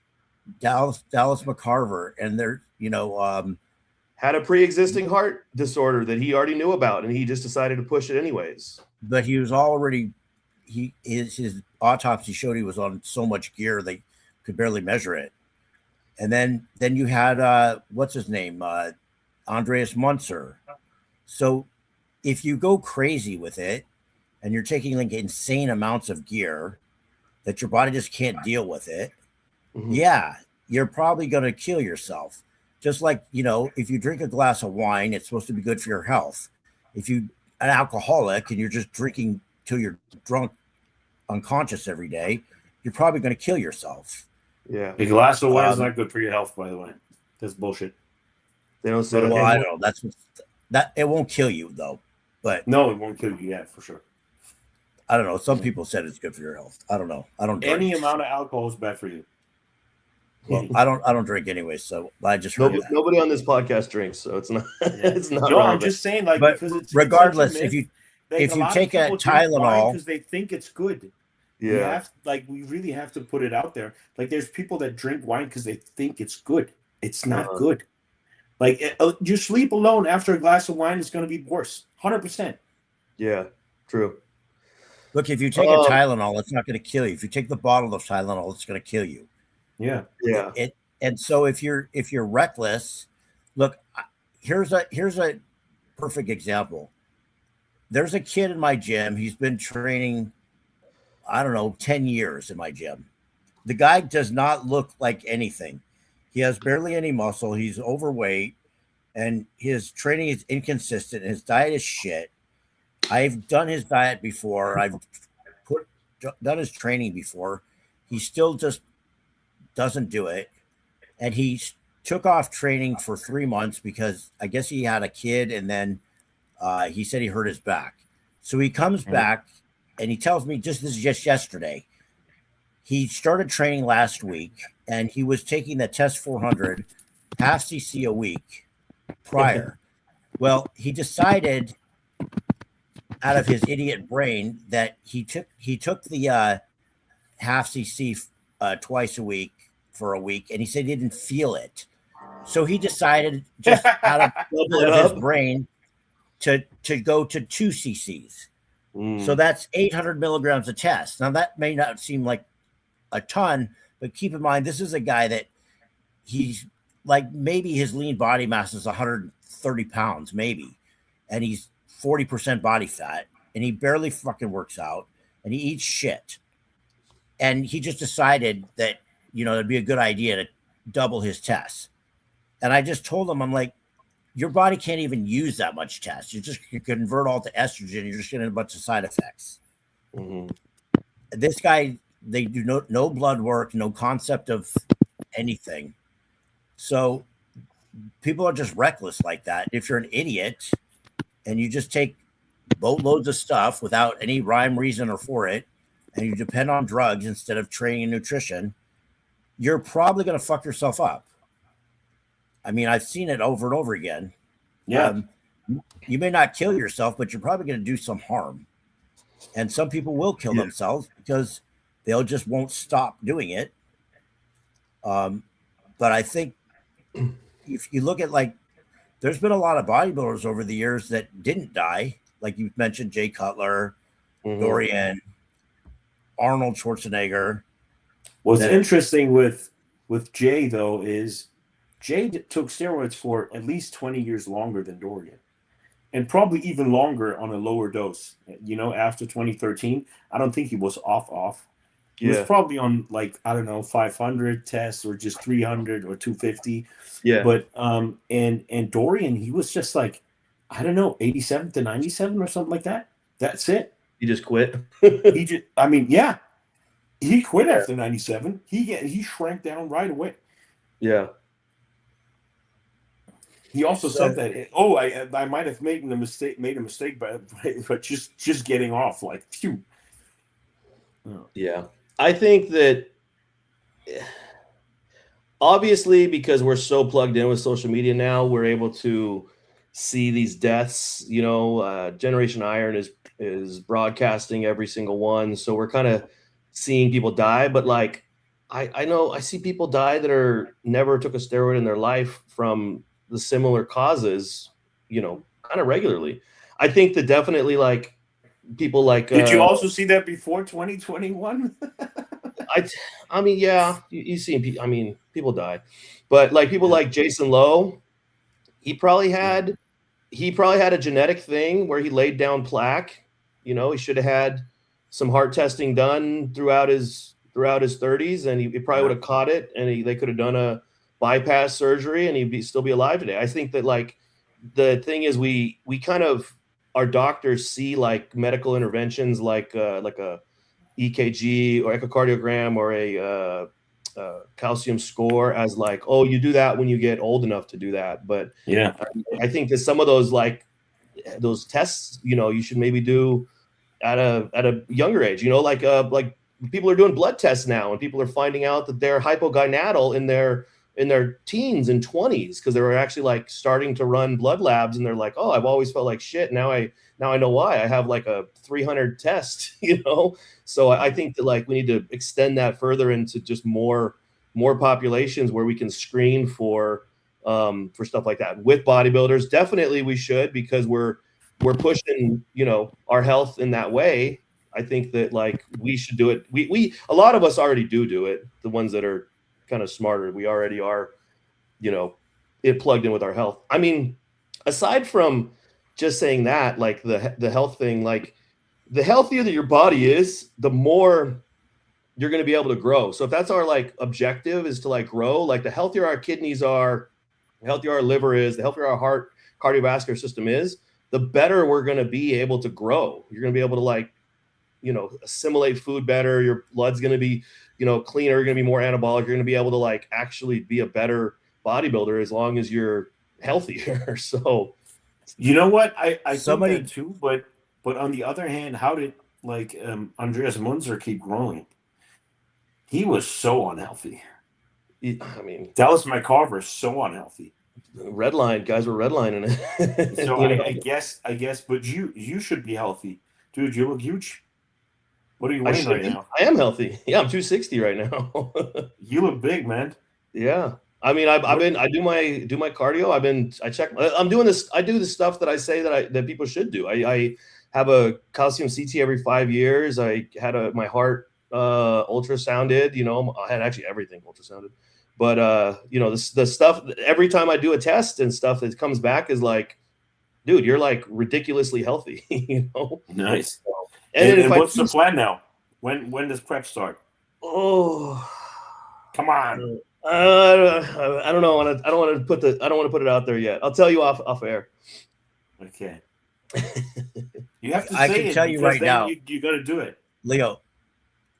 Dallas McCarver, and they're had a pre-existing heart disorder that he already knew about, and he just decided to push it anyways. But he was already his autopsy showed he was on so much gear they could barely measure it. And then you had what's his name, Andreas Munzer. So if you go crazy with it, and you're taking like insane amounts of gear that your body just can't deal with it, yeah, you're probably going to kill yourself. Just like, you know, if you drink a glass of wine, it's supposed to be good for your health. If you're an alcoholic and you're just drinking till you're drunk, unconscious every day, you're probably going to kill yourself. Yeah. A glass of wine is not good for your health, by the way. That's bullshit. They don't say well, I don't know. That it won't kill you though. But no, it won't kill you. Yeah, for sure. I don't know. Some people said it's good for your health. I don't know. I don't drink. Any amount of alcohol is bad for you. Well, I don't drink anyway, so I just heard that. Nobody on this podcast drinks, so it's not. It's not. No, I'm just saying, like, but because it's regardless, it's if you take a Tylenol, because they think it's good. Yeah, we really have to put it out there. Like, there's people that drink wine because they think it's good. It's not good. Like, you sleep alone after a glass of wine is going to be worse. 100%. Yeah, true. Look, if you take a Tylenol, it's not going to kill you. If you take the bottle of Tylenol, it's going to kill you. Yeah. And so if you're reckless, look, here's a perfect example. There's a kid in my gym. He's been training, I don't know, 10 years in my gym. The guy does not look like anything. He has barely any muscle. He's overweight, and his training is inconsistent. And his diet is shit. I've done his diet before. I've done his training before. He still just doesn't do it. And he took off training for 3 months because I guess he had a kid, and then he said he hurt his back. So he comes back and he tells me this is just yesterday. He started training last week and he was taking the Test 400 half cc a week prior. Well, he decided out of his idiot brain that he took the half cc twice a week for a week, and he said he didn't feel it. So he decided just out of his brain to go to 2 cc's. So that's 800 milligrams a test. Now that may not seem like a ton, but keep in mind, this is a guy that he's like, maybe his lean body mass is 130 pounds, maybe. And he's 40% body fat, and he barely fucking works out, and he eats shit. And he just decided that, you know, it'd be a good idea to double his tests. And I just told him, I'm like, your body can't even use that much test. You convert all to estrogen. You're just getting a bunch of side effects. This guy, they do no blood work, no concept of anything. So people are just reckless like that. If you're an idiot and you just take boatloads of stuff without any rhyme, reason, or for it, and you depend on drugs instead of training and nutrition, you're probably going to fuck yourself up. I mean, I've seen it over and over again. Yeah. You may not kill yourself, but you're probably going to do some harm. And some people will kill themselves because they'll just won't stop doing it. But I think if you look at, like, there's been a lot of bodybuilders over the years that didn't die. Like you mentioned, Jay Cutler, Dorian, Arnold Schwarzenegger. What's interesting with Jay, though, is Jay took steroids for at least 20 years longer than Dorian, and probably even longer on a lower dose. You know, after 2013, I don't think he was off. He was probably on, like, I don't know, 500 tests or just 300 or 250. Yeah. But and Dorian, he was just like, I don't know, 87 to 97 or something like that. That's it. He just quit. He quit after 97. He shrank down right away. Yeah. He also said that, I might have made a mistake, but just getting off, like, phew. Yeah. I think that obviously, because we're so plugged in with social media now, we're able to see these deaths. You know, Generation Iron is broadcasting every single one. So we're kind of seeing people die. But, like, I know I see people die that never took a steroid in their life from the similar causes, you know, kind of regularly. I think that definitely, like, people like. Did you also see that before 2021? I mean, yeah, you see. I mean, people die, but, like, people like Jason Lowe, he probably had a genetic thing where he laid down plaque, You know, he should have had some heart testing done throughout his 30s, and he probably would have caught it, and they could have done a bypass surgery, and he'd still be alive today. I think that like the thing is we kind of, our doctors see like medical interventions like a EKG or echocardiogram or a calcium score as like, oh, you do that when you get old enough to do that. But yeah, I think that some of those like those tests, you know, you should maybe do at a younger age. You know, like people are doing blood tests now, and people are finding out that they're hypogonadal in their teens and 20s because they were actually like starting to run blood labs, and they're like, oh, I've always felt like shit. Now I know why. I have like a 300 test, you know? So I think that like we need to extend that further into just more populations where we can screen for stuff like that. With bodybuilders, definitely we should, because we're pushing, you know, our health in that way. I think that like we should do it. We a lot of us already do it. The ones that are kind of smarter, we already are, you know, it plugged in with our health. I mean, aside from just saying that, like the health thing, like the healthier that your body is, the more you're going to be able to grow. So if that's our like objective, is to like grow, like the healthier our kidneys are, the healthier our liver is, the healthier our heart cardiovascular system is, the better we're going to be able to grow. You're going to be able to like, you know, assimilate food better. Your blood's going to be, you know, cleaner. You're going to be more anabolic. You're going to be able to like actually be a better bodybuilder as long as you're healthier. So, you know what? I think that too, but on the other hand, how did like Andreas Munzer keep growing? He was so unhealthy. I mean, Dallas McCarver is so unhealthy. Redline guys were redlining it. So I guess, but you should be healthy, dude. You look huge. What are you weighing right now? I am healthy. Yeah, I'm 260 right now. You look big, man. Yeah. I mean, I do my cardio. I'm doing this. I do the stuff that I say that people should do. I have a calcium CT every 5 years. I had my heart ultrasounded. You know, I had actually everything ultrasounded. But you know, the stuff every time I do a test and stuff that comes back is like, dude, you're like ridiculously healthy. You know. Nice. And what's the plan now? When does prep start? Oh, come on. I don't know. I don't want to put it out there yet. I'll tell you off air. Okay. You have to. I can tell you right now. You got to do it, Leo.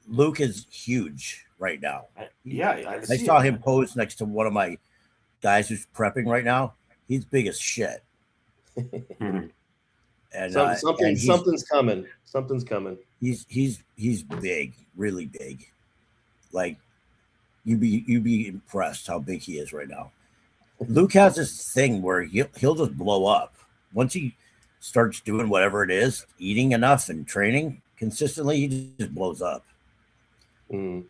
Luke is huge right now. I saw him pose next to one of my guys who's prepping right now. He's big as shit. And something's coming. Something's coming. He's big, really big. Like you'd be impressed how big he is right now. Luke has this thing where he'll just blow up once he starts doing whatever it is, eating enough and training consistently. He just blows up. And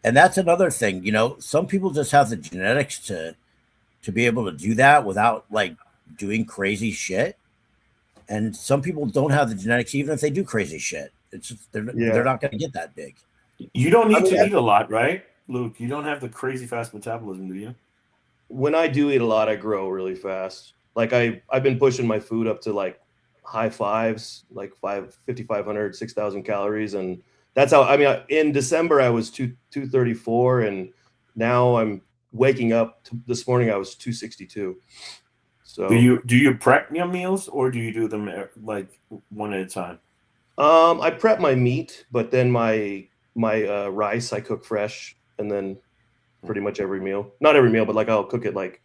that's another thing. You know, some people just have the genetics to be able to do that without like doing crazy shit, and some people don't have the genetics even if they do crazy shit. It's just, they're not going to get that big. You don't need to eat a lot, right, Luke? You don't have the crazy fast metabolism, do you? When I do eat a lot, I grow really fast. Like I've been pushing my food up to like high fives, like 5,500, 6,000 calories, and that's how. I mean, in December I was 234, and now I'm waking up. This morning I was 262. So do you prep your meals, or do you do them like one at a time? I prep my meat, but then my rice I cook fresh, and then pretty much every meal. Not every meal, but like I'll cook it like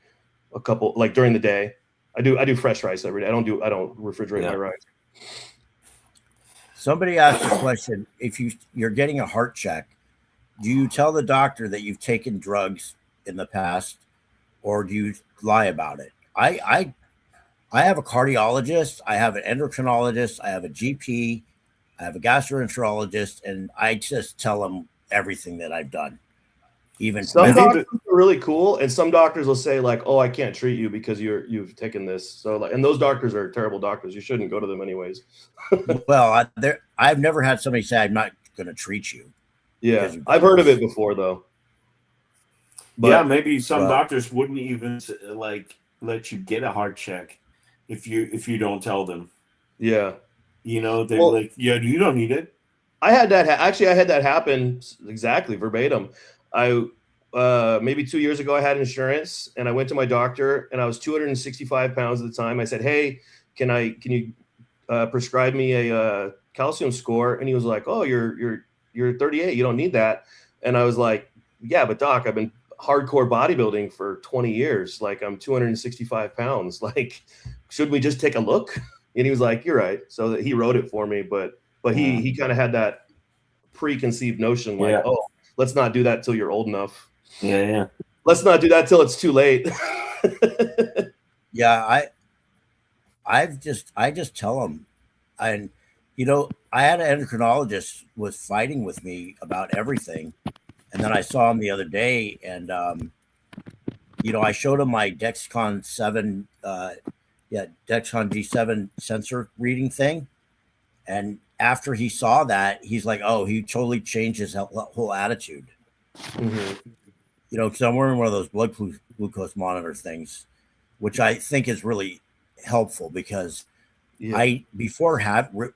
a couple, like during the day. I do fresh rice every day. I don't refrigerate my rice. Somebody asked a question: if you're getting a heart check, do you tell the doctor that you've taken drugs in the past, or do you lie about it? I have a cardiologist, I have an endocrinologist, I have a GP, I have a gastroenterologist, and I just tell them everything that I've done. Even some doctors are really cool, and some doctors will say like, "Oh, I can't treat you because you've taken this." So, like, and those doctors are terrible doctors. You shouldn't go to them anyways. Well, I've never had somebody say I'm not going to treat you. Yeah, I've heard of it before though. But, yeah, maybe some doctors wouldn't even like let you get a heart check if you don't tell them. Yeah, You know, they're like, yeah, you don't need it. I had that. Actually, I had that happen exactly verbatim. I maybe 2 years ago, I had insurance, and I went to my doctor, and I was 265 pounds at the time. I said, "Hey, can you prescribe me a calcium score?" And he was like, "Oh, you're 38. You don't need that." And I was like, "Yeah, but doc, I've been hardcore bodybuilding for 20 years. Like, I'm 265 pounds. Like, should we just take a look?" And he was like, "You're right." So that he wrote it for me, but he kind of had that preconceived notion, like, "Oh, let's not do that till you're old enough." Yeah. Let's not do that till it's too late. Yeah, I just tell them, and I had an endocrinologist was fighting with me about everything, and then I saw him the other day, and I showed him my Dexcom G7 sensor reading thing, and after he saw that, he's like, "Oh, he totally changed his whole attitude." Mm-hmm. Because I'm wearing one of those blood glucose monitor things, which I think is really helpful because before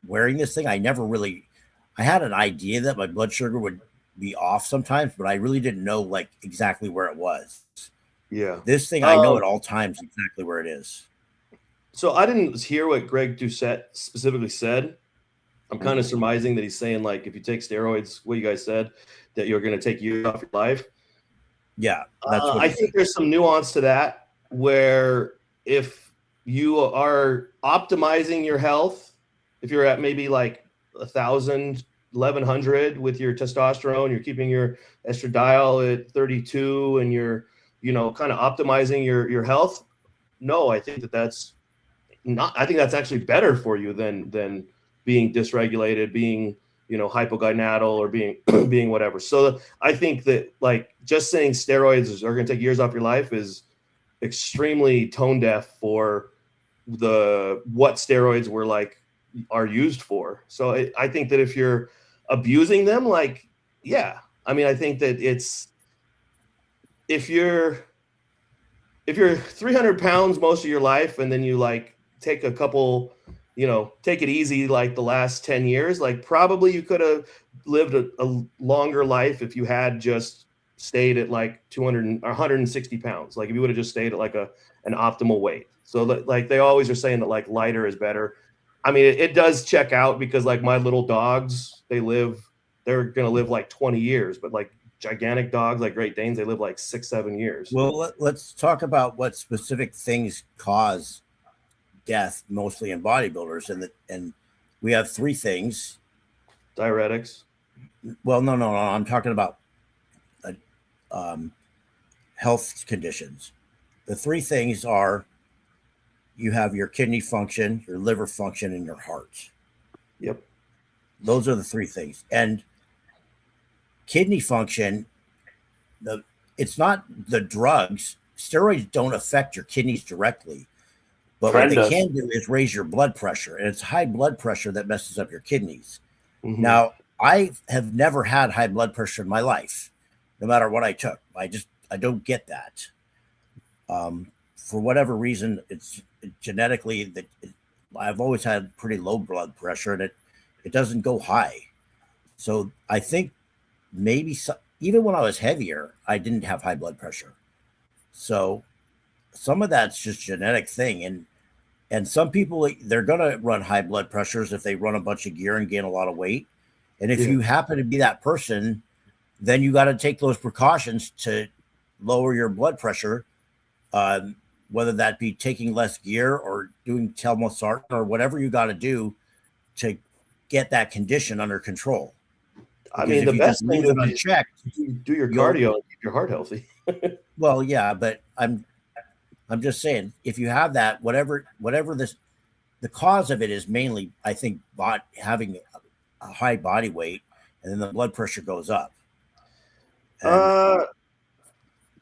wearing this thing, I had an idea that my blood sugar would be off sometimes, but I really didn't know like exactly where it was. Yeah. This thing, I know at all times exactly where it is. So I didn't hear what Greg Doucette specifically said. I'm kind of surmising that he's saying, like, if you take steroids, what you guys said, that you're going to take years off your life. Yeah. That's what I think there's some nuance to that, where if you are optimizing your health, if you're at maybe like 1,000, 1,100 with your testosterone, you're keeping your estradiol at 32 and you're, kind of optimizing your health. No, I think that's actually better for you than being dysregulated, being, hypogonadal, or being whatever. So I think that, like, just saying steroids are going to take years off your life is extremely tone deaf for what steroids are used for. So I think that if you're abusing them, like, yeah, I mean, I think that if you're 300 pounds most of your life, and then you like take a couple, take it easy, like the last 10 years, like probably you could have lived a longer life if you had just stayed at like 200 or 160 pounds. Like if you would have just stayed at like an optimal weight. So like they always are saying that like lighter is better. I mean, it does check out because like my little dogs, they're going to live like 20 years, but like gigantic dogs like Great Danes, they live like 6-7 years. Well, let's talk about what specific things cause death, mostly in bodybuilders, and we have 3 things. Diuretics. Well, no, I'm talking about health conditions. The 3 things are: you have your kidney function, your liver function, and your heart. Yep. Those are the 3 things. And kidney function, it's not the drugs. Steroids don't affect your kidneys directly, but what they can do is raise your blood pressure, and it's high blood pressure that messes up your kidneys. Mm-hmm. Now, I have never had high blood pressure in my life, no matter what I took. I don't get that. For whatever reason, it's genetically that I've always had pretty low blood pressure, and it doesn't go high. So I think maybe even when I was heavier, I didn't have high blood pressure. So some of that's just genetic thing. And some people, they're going to run high blood pressures if they run a bunch of gear and gain a lot of weight. And if you happen to be that person, then you got to take those precautions to lower your blood pressure, whether that be taking less gear or doing telmisartan or whatever you got to do to get that condition under control. I mean, the best thing to do your cardio and keep your heart healthy. Well, yeah, but I'm just saying, if you have that, whatever the cause of it is mainly, I think, having a high body weight, and then the blood pressure goes up.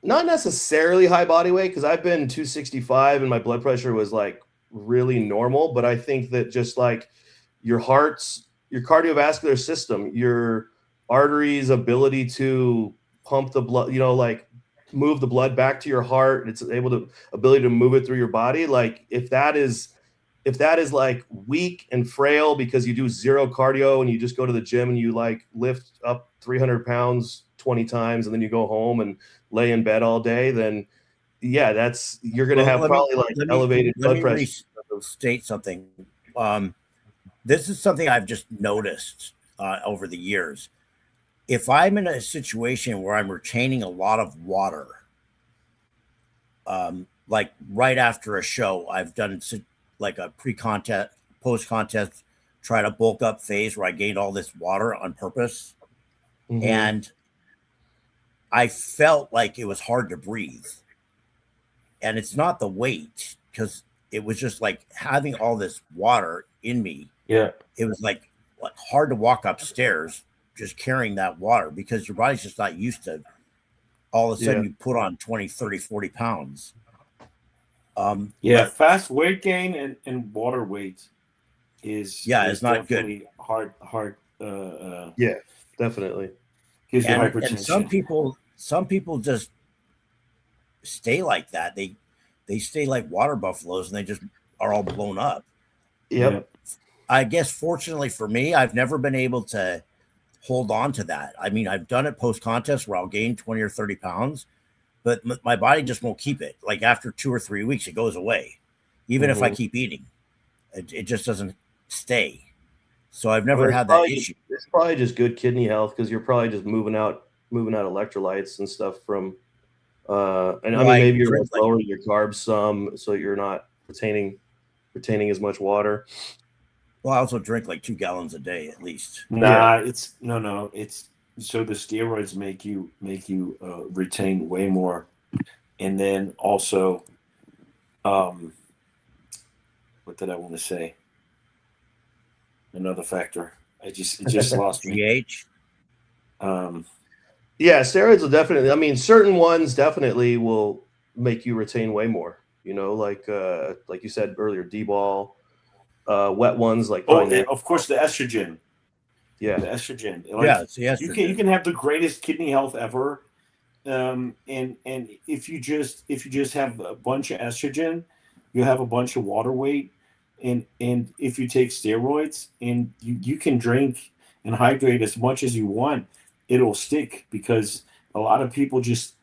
Not necessarily high body weight, because I've been 265 and my blood pressure was like really normal. But I think that just like your cardiovascular system, your arteries' ability to pump the blood, like move the blood back to your heart, ability to move it through your body. Like if that is if that is like weak and frail because you do zero cardio and you just go to the gym and you like lift up 300 pounds 20 times and then you go home and lay in bed all day, then yeah, you're going to have probably elevated blood pressure. State something. This is something I've just noticed over the years. If I'm in a situation where I'm retaining a lot of water, like right after a show, I've done like a pre-contest, post-contest, try to bulk up phase where I gained all this water on purpose. Mm-hmm. And I felt like it was hard to breathe. And it's not the weight, because it was just like having all this water in me. Yeah. It was like hard to walk upstairs just carrying that water, because your body's just not used to all of a sudden you put on 20, 30, 40 pounds. Fast weight gain and water weight is not good. Hard. Definitely. Gives you hypertension. And some people just stay like that. They stay like water buffaloes and they just are all blown up. Yep. I guess fortunately for me, I've never been able to hold on to that. I mean, I've done it post-contest where I'll gain 20 or 30 pounds, but my body just won't keep it. Like after 2 or 3 weeks, it goes away. Even if I keep eating, it just doesn't stay. So I've never had that issue. It's probably just good kidney health, because you're probably just moving out electrolytes and stuff from, maybe you're lowering your carbs some, so you're not retaining as much water. Well, I also drink like 2 gallons a day at least. It's so the steroids make you retain way more, and then also, what did I want to say? Another factor. It just lost me. pH. Steroids will definitely. I mean, certain ones definitely will make you retain way more. You know, like you said earlier, D-ball. Wet ones like of course the estrogen. Yeah, the estrogen. It's the estrogen. You can have the greatest kidney health ever, and if you just have a bunch of estrogen, you have a bunch of water weight, and if you take steroids and you can drink and hydrate as much as you want, it'll stick, because a lot of people just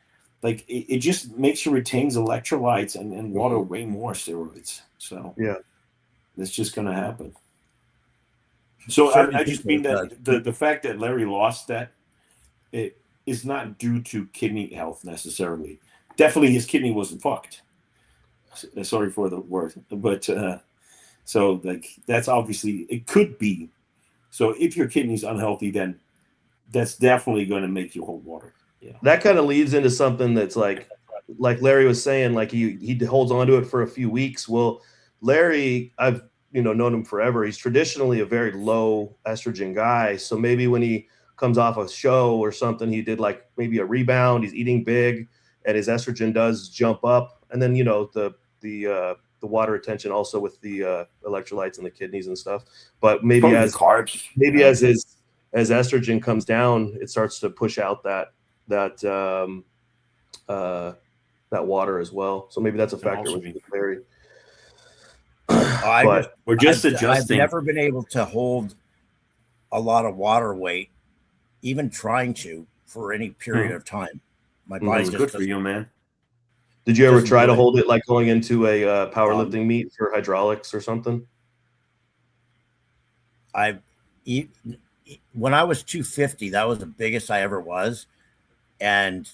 like it just makes you retains electrolytes and water way more, steroids. So it's just going to happen. So I just mean that the fact that Larry lost that, it is not due to kidney health necessarily. Definitely his kidney wasn't fucked. Sorry for the word. But so like that's obviously, it could be. So if your kidney's unhealthy, then that's definitely going to make you hold water. Yeah. That kind of leads into something that's like Larry was saying, like he holds on to it for a few weeks. Well, Larry, I've known him forever. He's traditionally a very low estrogen guy. So maybe when he comes off a show or something, he did like maybe a rebound. He's eating big, and his estrogen does jump up. And then the water retention also with the electrolytes in the kidneys and stuff. But maybe as carbs, as estrogen comes down, it starts to push out that water as well. So maybe that's a factor with Larry. We're just adjusting. I've never been able to hold a lot of water weight, even trying to, for any period of time. My body's just good for you, man. Did you ever try to hold it like going into a powerlifting meet for hydraulics or something? When I was 250, that was the biggest I ever was, and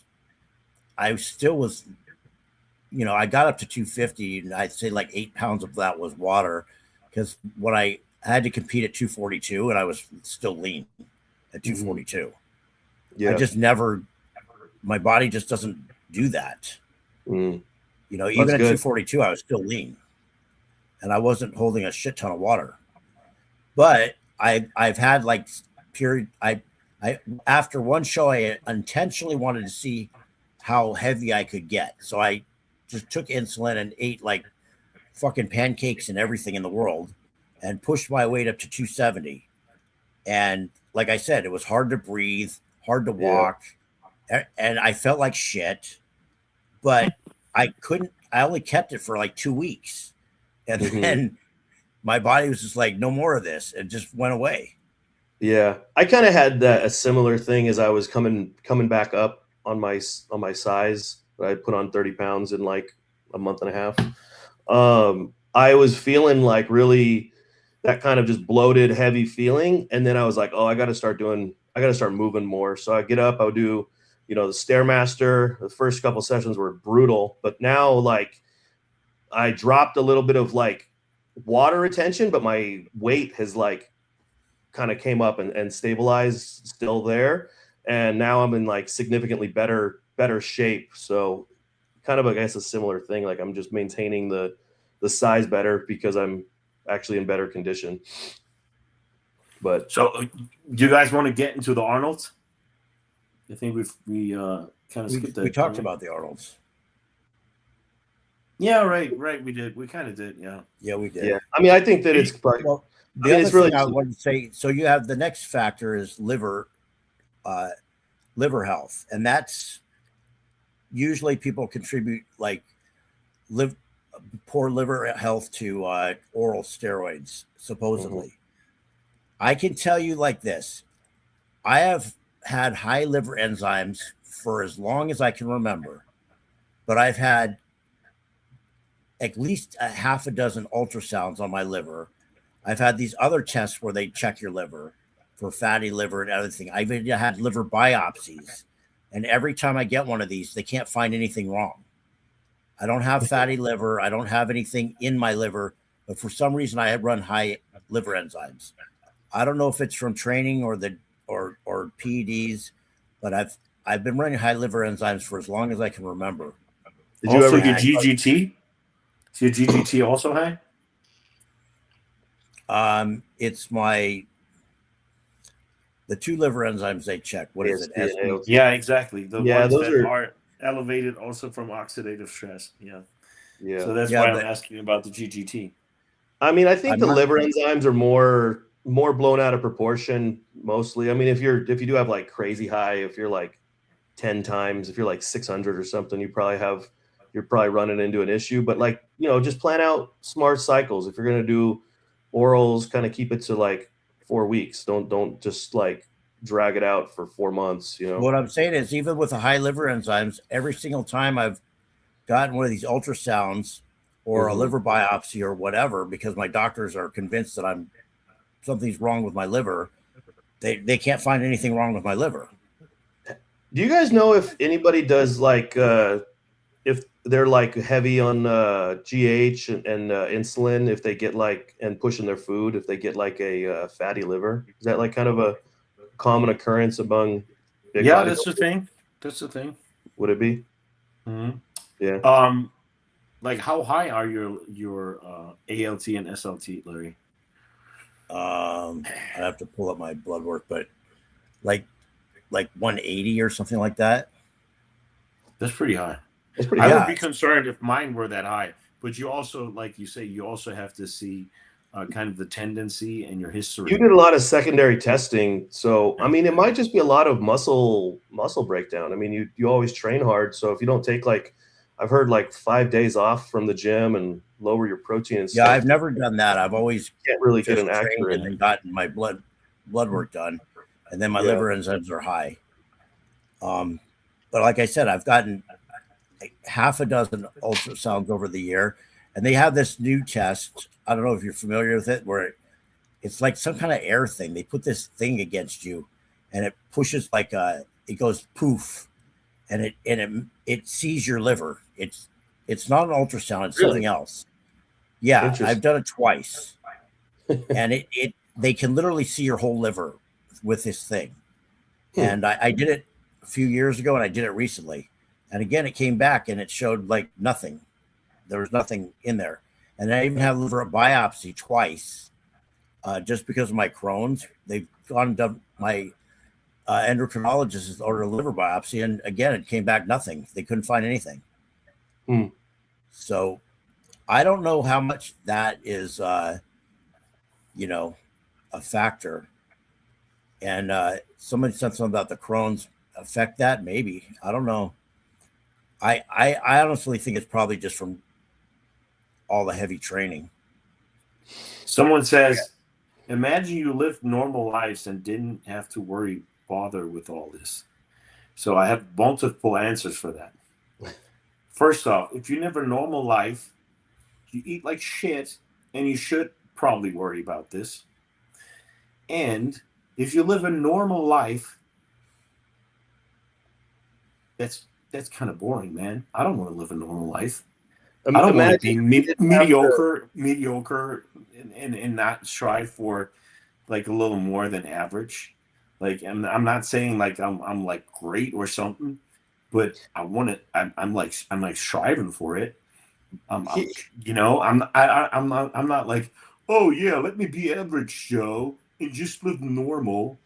I still was. I got up to 250, and I'd say like 8 pounds of that was water, because when I had to compete at 242, and I was still lean at 242. Yeah, I just never. My body just doesn't do that. Even at 242, I was still lean, and I wasn't holding a shit ton of water. But I've had like period. I after one show, I intentionally wanted to see how heavy I could get, so I just took insulin and ate like fucking pancakes and everything in the world, and pushed my weight up to 270. And like I said, it was hard to breathe, hard to walk, and I felt like shit. But I only kept it for like 2 weeks, and then my body was just like, no more of this. It just went away. Yeah, I kind of had a similar thing as I was coming back up on my size. I put on 30 pounds in like a month and a half. I was feeling like really that kind of just bloated, heavy feeling, and then I was like, oh, I got to start moving more. So I get up, I would do, the Stairmaster. The first couple sessions were brutal, but now like I dropped a little bit of like water retention, but my weight has like kind of came up and stabilized still there. And now I'm in like significantly better shape. So kind of, I guess, a similar thing. Like I'm just maintaining the size better because I'm actually in better condition. But so do you guys want to get into the Arnolds? I think we kind of skipped that. We talked about the Arnolds. Yeah, right. We did. We kind of did. Yeah, we did. Yeah. I mean, I think that it's like, well, the other thing I want to say, so you have the next factor is liver health, and that's usually people contribute like poor liver health to oral steroids, supposedly. Mm-hmm. I can tell you like this. I have had high liver enzymes for as long as I can remember, but I've had at least a half a dozen ultrasounds on my liver. I've had these other tests where they check your liver for fatty liver and other things. I've even had liver biopsies. And every time I get one of these, they can't find anything wrong. I don't have fatty liver. I don't have anything in my liver. But for some reason, I run high liver enzymes. I don't know if it's from training or PEDs, but I've been running high liver enzymes for as long as I can remember. Did you also get GGT? Is your GGT also high? It's the two liver enzymes they check. What is it? Yeah, exactly. The ones that are elevated also from oxidative stress. Yeah. So that's why I'm asking about the GGT. I mean, I think the liver enzymes are more blown out of proportion mostly. I mean, if you do have like crazy high, if you're like 10 times, if you're like 600 or something, you're probably running into an issue. But like, just plan out smart cycles. If you're going to do orals, kind of keep it to like 4 weeks. Don't just like drag it out for 4 months. What I'm saying is, even with the high liver enzymes, every single time I've gotten one of these ultrasounds or a liver biopsy or whatever, because my doctors are convinced that something's wrong with my liver, they can't find anything wrong with my liver. Do you guys know if anybody does like if they're like heavy on GH and insulin, if they get like, and pushing their food, if they get like a fatty liver? Is that like kind of a common occurrence among big body? That's the thing. That's the thing. Would it be? Mm-hmm. Yeah. Like how high are your ALT and SLT, Larry? I have to pull up my blood work, but like 180 or something like that. That's pretty high. It's pretty I high. would be concerned if mine were that high. But you also, like you say, you also have to see kind of the tendency and your history. You did a lot of secondary testing, so I mean, it might just be a lot of muscle breakdown. I mean, you always train hard, so if you don't take like, I've heard like 5 days off from the gym and lower your protein and stuff. Yeah, I've never done that. I've always can't really get an accurate and gotten my blood work done, and then my liver enzymes are high. But like I said, I've gotten like half a dozen ultrasounds over the year, and they have this new test. I don't know if you're familiar with it, where it's like some kind of air thing. They put this thing against you, and it pushes like it goes poof, and it sees your liver. It's not an ultrasound. It's something else. Yeah, I've done it twice, and they can literally see your whole liver with this thing. And I did it a few years ago, and I did it recently. And again, it came back and it showed like nothing. There was nothing in there. And I even had liver biopsy twice, just because of my Crohn's. They've gone and done, my endocrinologist has ordered a liver biopsy, and again, it came back nothing. They couldn't find anything. So I don't know how much that is, a factor. And somebody said something about the Crohn's affect that. Maybe, I don't know. I honestly think it's probably just from all the heavy training. Someone says, imagine you lived normal lives and didn't have to bother with all this. So I have multiple answers for that. First off, if you live a normal life, you eat like shit, and you should probably worry about this. And if you live a normal life, that's kind of boring, man. I don't want to live a normal life. I don't want to be mediocre, and not strive for like a little more than average. Like, I'm not saying like I'm like great or something, but I want it. I'm like striving for it. I'm not like, oh yeah, let me be average, Joe, and just live normal.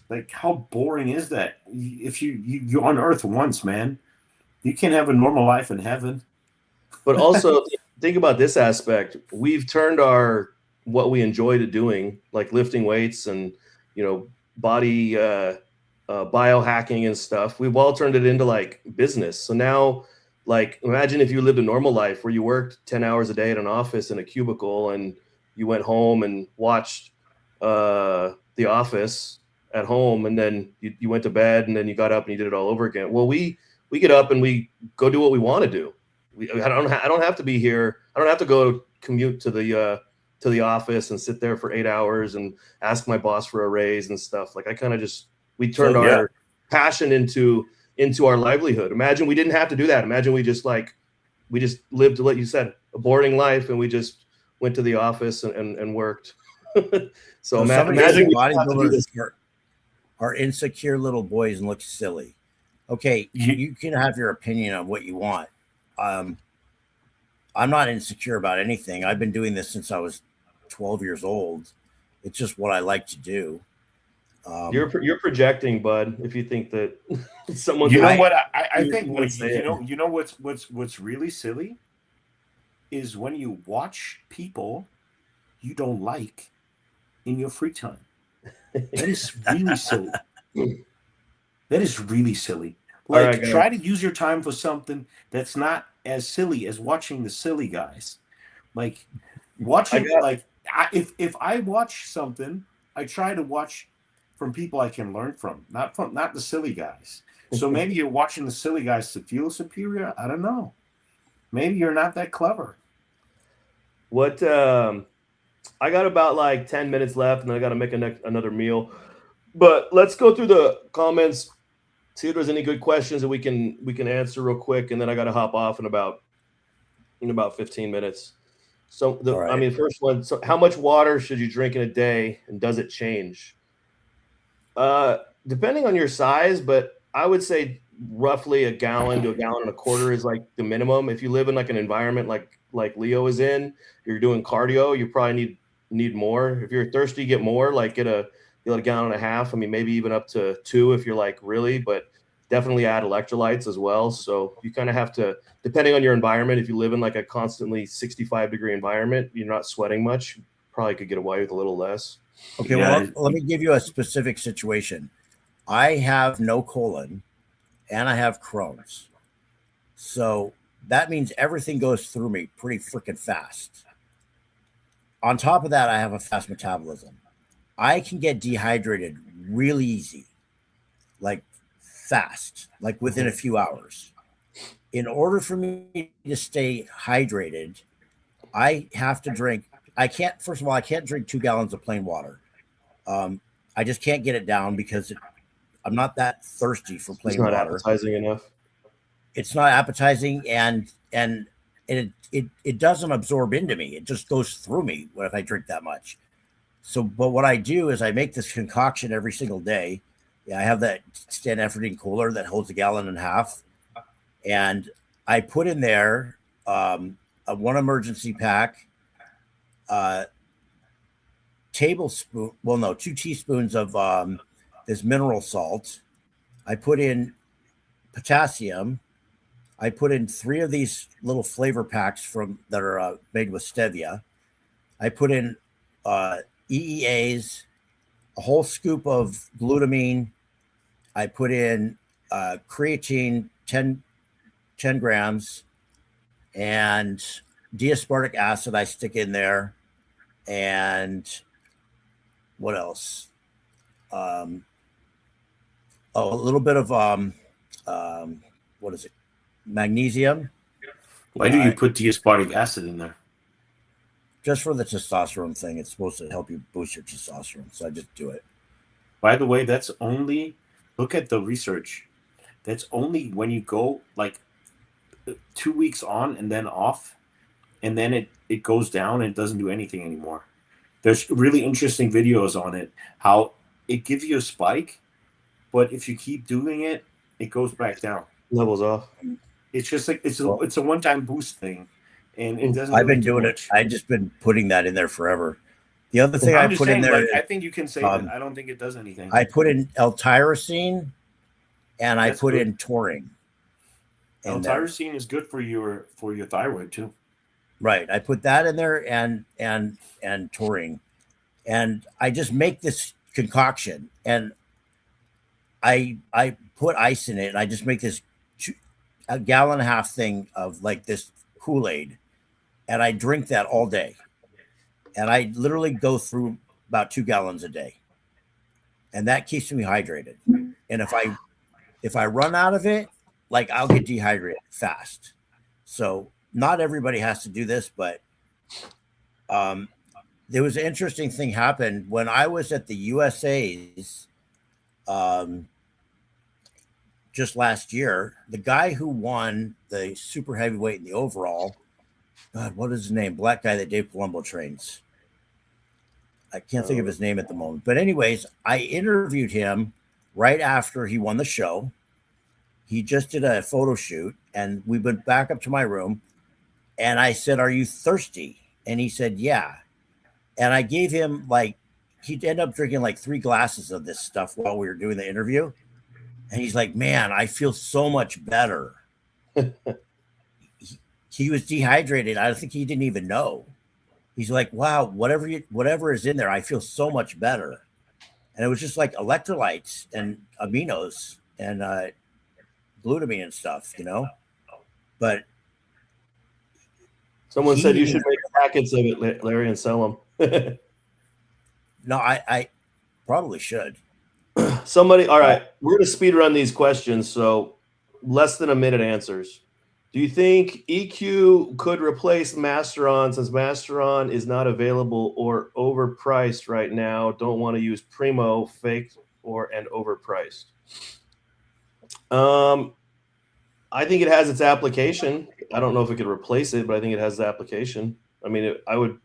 Like, how boring is that? If you're on Earth once, man, you can't have a normal life in heaven. But also think about this aspect. We've turned what we enjoy to doing, like lifting weights and, body biohacking and stuff. We've all turned it into like business. So now, like, imagine if you lived a normal life where you worked 10 hours a day at an office in a cubicle and you went home and watched The Office at home, and then you went to bed, and then you got up and you did it all over again. Well, we get up and we go do what we want to do. I don't have to be here. I don't have to go commute to the office and sit there for 8 hours and ask my boss for a raise and stuff. Like, I kind of we turned our passion into our livelihood. Imagine we didn't have to do that. Imagine we just lived, like you said, a boring life, and we just went to the office and worked. So imagine bodybuilders are insecure little boys and look silly. Okay, you can have your opinion on what you want. I'm not insecure about anything. I've been doing this since I was 12 years old. It's just what I like to do. You're projecting, bud. If you think that someone, I think what's really silly is when you watch people you don't like in your free time. That is really silly. That is really silly. Like, try to use your time for something that's not as silly as watching the silly guys. Like, watching, if I watch something, I try to watch from people I can learn from, not the silly guys. So maybe you're watching the silly guys to feel superior. I don't know. Maybe you're not that clever. What? I got about like 10 minutes left, and then I got to make another meal. But let's go through the comments. See if there's any good questions that we can answer real quick, and then I got to hop off in about 15 minutes. So first one. So how much water should you drink in a day, and does it change? Depending on your size, but I would say roughly a gallon to a gallon and a quarter is like the minimum. If you live in like an environment like Leo is in, you're doing cardio, you probably need more. If you're thirsty, get more. Like get a gallon and a half. I mean, maybe even up to 2 if you're like really, but definitely add electrolytes as well. So you kind of have to, depending on your environment, if you live in like a constantly 65-degree environment, you're not sweating much, probably could get away with a little less. Okay, well, let me give you a specific situation. I have no colon and I have Crohn's. So that means everything goes through me pretty freaking fast. On top of that, I have a fast metabolism. I can get dehydrated really easy, like fast, like within a few hours. In order for me to stay hydrated, I have to drink. I can't drink 2 gallons of plain water. I just can't get it down because I'm not that thirsty for plain water. It's not appetizing enough. It's not appetizing, and it doesn't absorb into me. It just goes through me if I drink that much. So, but what I do is I make this concoction every single day. Yeah, I have that Stanfordine cooler that holds 1.5 gallons, and I put in there one emergency pack, 2 teaspoons of this mineral salt. I put in potassium. I put in 3 of these little flavor packs that are made with stevia. I put in EEAs, a whole scoop of glutamine. I put in creatine, 10 grams, and D-aspartic acid I stick in there. and what else? A little bit of what is it? Magnesium. Why do you put D-aspartic acid in there? Just for the testosterone thing. It's supposed to help you boost your testosterone, so I just do it. By the way, that's only, look at the research. That's only when you go like 2 weeks on and then off, and then it goes down and it doesn't do anything anymore. There's really interesting videos on it, how it gives you a spike, but if you keep doing it, it goes back down. Levels off. It's just like it's a one-time boost thing, and it doesn't. I've been doing it. I've just been putting that in there forever. The other thing I put in there, I think you can say that. I don't think it does anything. I put in L-tyrosine, and I put in taurine. L-tyrosine is good for your thyroid too. Right. I put that in there and taurine, and I just make this concoction, and I put ice in it, and I just make this a gallon and a half thing of like this Kool-Aid, and I drink that all day. And I literally go through about 2 gallons a day, and that keeps me hydrated. And if I run out of it, like I'll get dehydrated fast. So not everybody has to do this, but there was an interesting thing happened when I was at the USA's just last year. The guy who won the super heavyweight in the overall, God, what is his name? Black guy that Dave Palumbo trains. I can't think of his name at the moment. But anyways, I interviewed him right after he won the show. He just did a photo shoot, and we went back up to my room, and I said, "Are you thirsty?" And he said, "Yeah." And I gave him he'd end up drinking like 3 glasses of this stuff while we were doing the interview. And he's like, "Man, I feel so much better." He was dehydrated. I think he didn't even know. He's like, "Wow, whatever is in there, I feel so much better." And it was just like electrolytes and aminos and glutamine and stuff, But someone said you should make packets of it, Larry, and sell them. No, I probably should. Somebody, all right, we're going to speed run these questions, so less than a minute answers. Do you think EQ could replace Masteron since Masteron is not available or overpriced right now? Don't want to use Primo, fake and overpriced. I think it has its application. I don't know if it could replace it, but I think it has the application. I mean, I would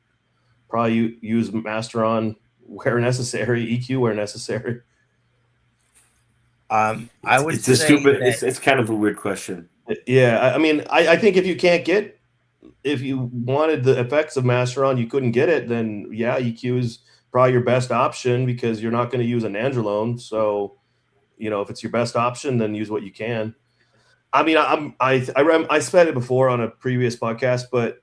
probably use Masteron where necessary, EQ where necessary. I would it's say it's kind of a weird question. Yeah, I mean, I think if you wanted the effects of Masteron, you couldn't get it, then yeah, EQ is probably your best option because you're not going to use a nandrolone. So, if it's your best option, then use what you can. I mean, I said it before on a previous podcast, but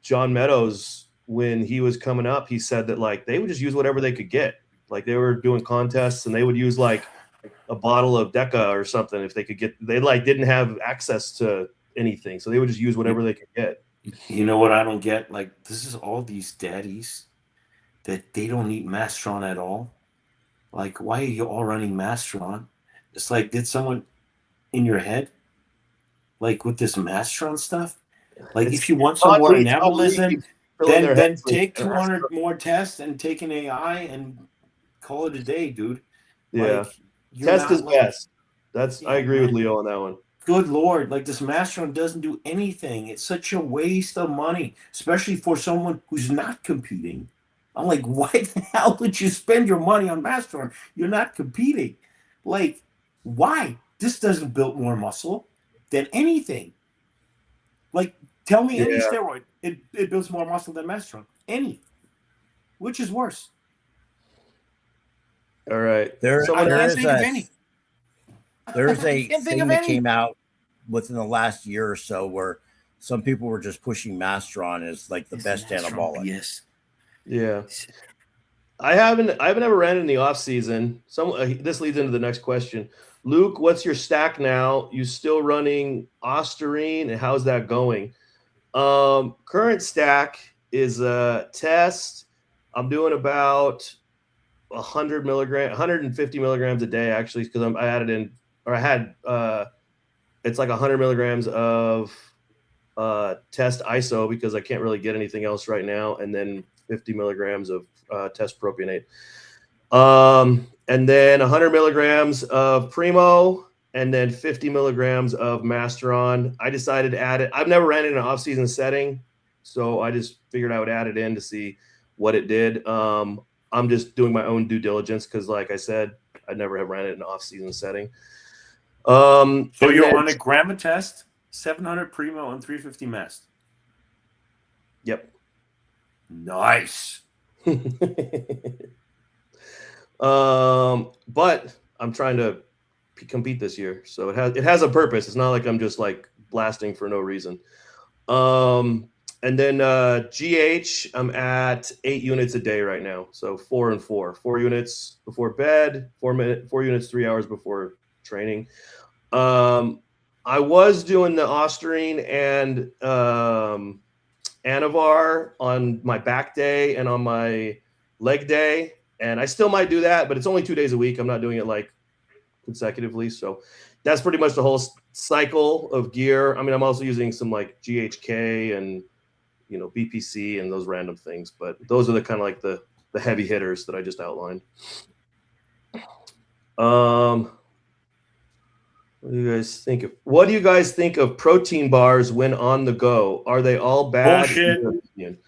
John Meadows, when he was coming up, he said that they would just use whatever they could get. Like they were doing contests and they would use a bottle of Deca or something if they could get. They didn't have access to anything, so they would just use whatever they could get. You know what I don't get? This is all these daddies that they don't eat Masteron at all. Why are you all running Masteron? It's did someone in your head, with this Masteron stuff? If you want some more anabolism, then take 200 more tests and take an AI and call it a day, dude. Yeah. Test is best. I agree with Leo on that one. Good Lord. This Masteron doesn't do anything. It's such a waste of money, especially for someone who's not competing. I'm like, why the hell would you spend your money on Masteron? You're not competing. Why? This doesn't build more muscle than anything. Tell me any steroid. It builds more muscle than Masteron. Any. Which is worse? All right. There's a thing that any. came out within the last year or so where some people were just pushing Masteron as the best anabolic. Yes. Yeah. I haven't ever ran in the off season. This leads into the next question. Luke, what's your stack now? You still running Osterine, and how's that going? Current stack is a test. I'm doing about 150 milligrams a day, actually, because I added in, or I had, it's like 100 milligrams of test ISO because I can't really get anything else right now, and then 50 milligrams of test propionate. And then 100 milligrams of Primo, and then 50 milligrams of Masteron. I decided to add it. I've never ran it in an off-season setting, so I just figured I would add it in to see what it did. I'm just doing my own due diligence because, like I said, I never have ran it in an off-season setting. So you're on a Gamma test, 700 Primo and 350 Mast. Yep. Nice. But I'm trying to compete this year, so it has a purpose. It's not like I'm just like blasting for no reason. And then GH, I'm at 8 units a day right now, so 4 and 4. 4 units before bed, 4 units 3 hours before training. I was doing the Osterine and Anavar on my back day and on my leg day, and I still might do that, but it's only 2 days a week. I'm not doing it like consecutively, so that's pretty much the whole cycle of gear. I mean, I'm also using some like GHK and BPC and those random things, but those are the kind of like the heavy hitters that I just outlined. What do you guys think of protein bars when on the go? Are they all bad? Bullshit.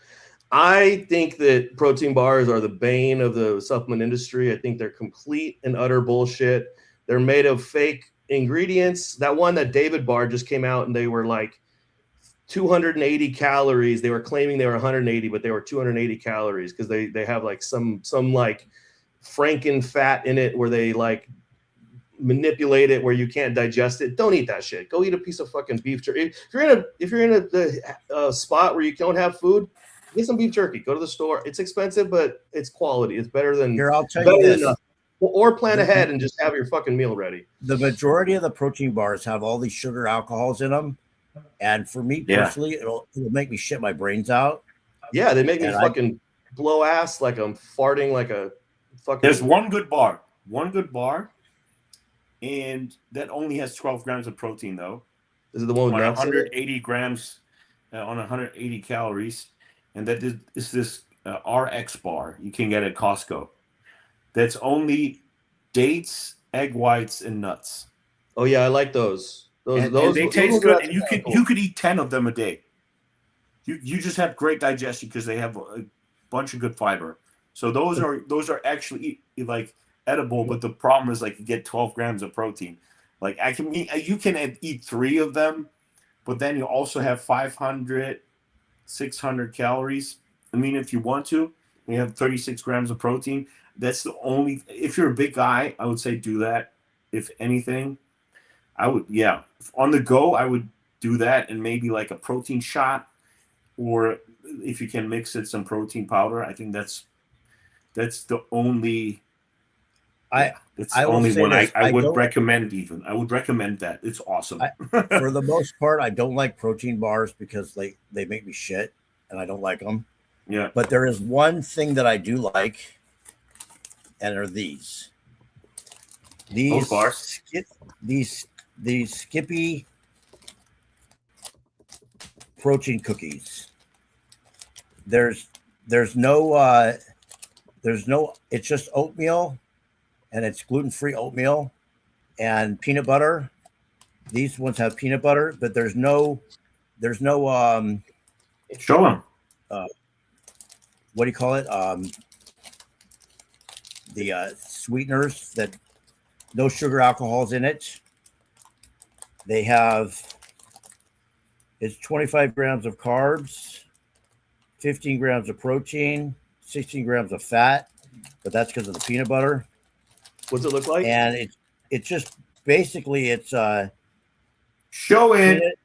I think that protein bars are the bane of the supplement industry. I think they're complete and utter bullshit. They're made of fake ingredients. That one that David Bar just came out and they were like 280 calories. They were claiming they were 180, but they were 280 calories because they have like some like Franken fat in it where they like manipulate it where you can't digest it. Don't eat that shit. Go eat a piece of fucking beef jerky. If you're in a spot where you don't have food, get some beef jerky. Go to the store. It's expensive, but it's quality. It's better than here. I'll tell you this. Or plan ahead and just have your fucking meal ready. The majority of the protein bars have all these sugar alcohols in them, and for me personally, it'll make me shit my brains out. Yeah, they make me fucking blow ass like I'm farting like a fucking. There's one good bar, and that only has 12 grams of protein though. Is it the one with 180 grams on 180 calories, and that is this RX bar you can get at Costco. That's only dates, egg whites, and nuts. Oh yeah, I like those. And they taste good, and you could eat 10 of them a day. You just have great digestion because they have a bunch of good fiber. So those are actually like edible, but the problem is like you get 12 grams of protein. Like you can eat 3 of them, but then you also have 500, 600 calories. I mean, if you want to, you have 36 grams of protein. That's the only. If you're a big guy, I would say do that. If anything, I would on the go. I would do that and maybe like a protein shot, or if you can mix it some protein powder. I think that's the only. It's the only one I would recommend. Even I would recommend that. It's awesome. For the most part, I don't like protein bars because they make me shit, and I don't like them. Yeah. But there is one thing that I do like. And are these bars? These Skippy protein cookies. There's no it's just oatmeal, and it's gluten-free oatmeal and peanut butter. These ones have peanut butter, but there's no show them. What do you call it? The sweeteners that no sugar alcohols in it. They have, it's 25 grams of carbs, 15 grams of protein, 16 grams of fat, but that's because of the peanut butter. What's it look like? And it's just basically it's show it.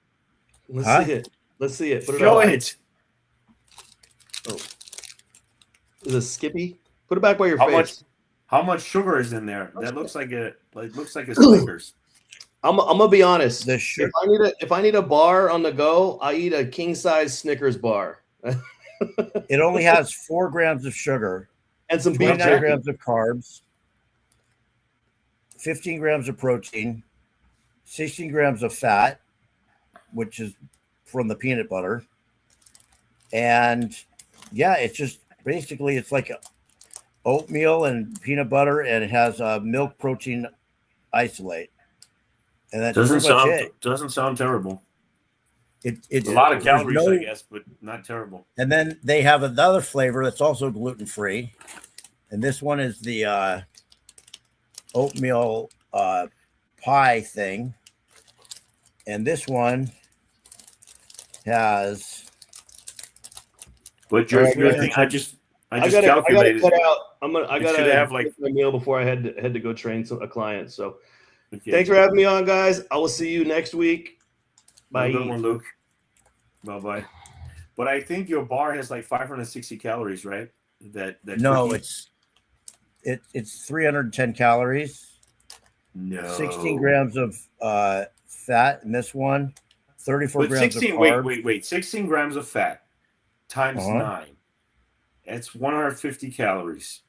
Let's see it. Let's see it. Show it. Oh, is it Skippy? Put it back by your face. How much sugar is in there? That looks like a Snickers. I'm gonna be honest. If I need a bar on the go, I eat a king size Snickers bar. It only has 4 grams of sugar and some 29 grams of carbs, 15 grams of protein, 16 grams of fat, which is from the peanut butter. And yeah, it's just basically it's like oatmeal and peanut butter, and it has milk protein isolate. And that's pretty much it. Doesn't sound terrible. It's a lot of calories, I guess, but not terrible. And then they have another flavor that's also gluten-free. And this one is the oatmeal pie thing. And this one has. But your thing, I just calculated. I gotta cut out. I gotta have like my meal before I had to go train a client. So thanks for having me on, guys. I will see you next week. Bye. Good one, Luke. Bye. But I think your bar has like 560 calories, right? No, it's 310 calories. No. 16 grams of fat in this one. 34 grams of carbs. Wait. 16 grams of fat times 9. That's 150 calories.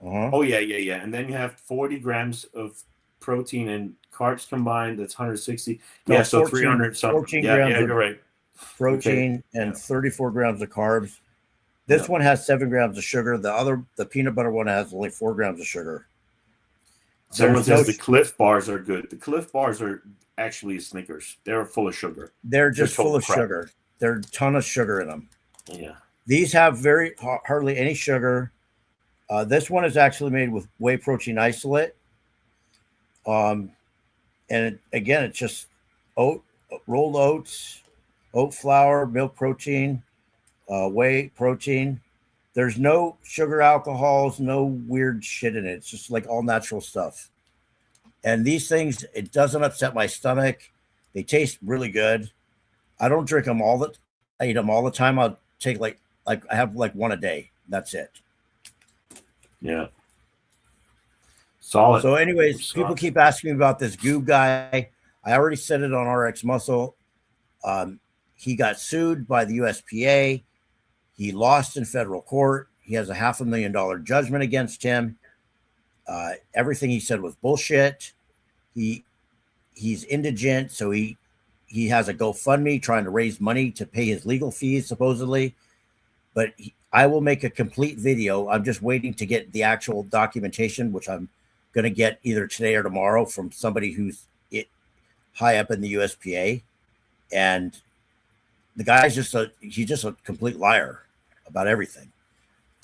Oh, yeah. And then you have 40 grams of protein and carbs combined. That's 160. No, so 300 something. 14 grams you're right. Protein and 34 grams of carbs. This one has 7 grams of sugar. The peanut butter one has only 4 grams of sugar. Someone says the Cliff Bars are good. The Cliff Bars are actually Snickers. They're full of sugar. They're just full of sugar. There's a ton of sugar in them. Yeah. These have hardly any sugar. This one is actually made with whey protein isolate. And it's just rolled oats, oat flour, milk protein, whey protein. There's no sugar alcohols, no weird shit in it. It's just like all natural stuff. And these things, it doesn't upset my stomach. They taste really good. I don't drink them I eat them all the time. I'll take like I have like one a day. That's it. Yeah. Solid. So anyways, people keep asking me about this Goob guy. I already said it on RX Muscle. He got sued by the USPA. He lost in federal court. He has a $500,000 judgment against him. Everything he said was bullshit. He's indigent, so he has a GoFundMe trying to raise money to pay his legal fees, supposedly. But I will make a complete video. I'm just waiting to get the actual documentation, which I'm going to get either today or tomorrow from somebody who's high up in the USPA. And the guy's just he's just a complete liar about everything.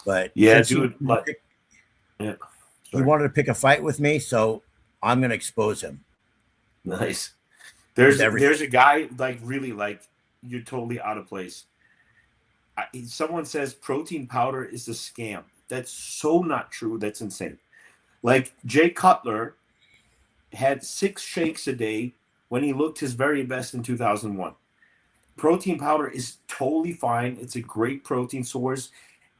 But yeah, dude, he wanted to pick a fight with me, so I'm going to expose him. Nice. There's a guy like really like you're totally out of place. Someone says protein powder is a scam. That's so not true. That's insane. Like Jay Cutler had 6 shakes a day when he looked his very best in 2001. Protein powder is totally fine. It's a great protein source.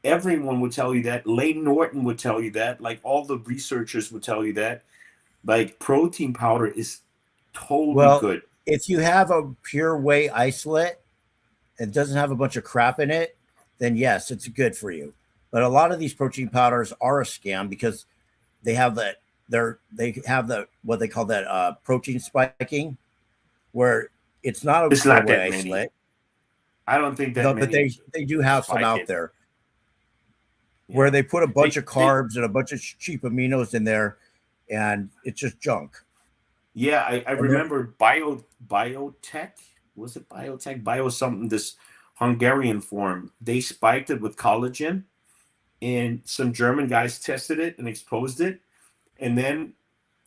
Everyone would tell you that. Layne Norton would tell you that. Like all the researchers would tell you that. Like protein powder is totally good. If you have a pure whey isolate, it doesn't have a bunch of crap in it, then yes, it's good for you. But a lot of these protein powders are a scam because they have what they call that protein spiking, where it's not a pure whey isolate. I don't think that. No, but they do have some out there where they put a bunch of carbs and a bunch of cheap aminos in there, and it's just junk. Yeah, I remember Biotech. Was it Biotech? Bio something, this Hungarian form. They spiked it with collagen, and some German guys tested it and exposed it. And then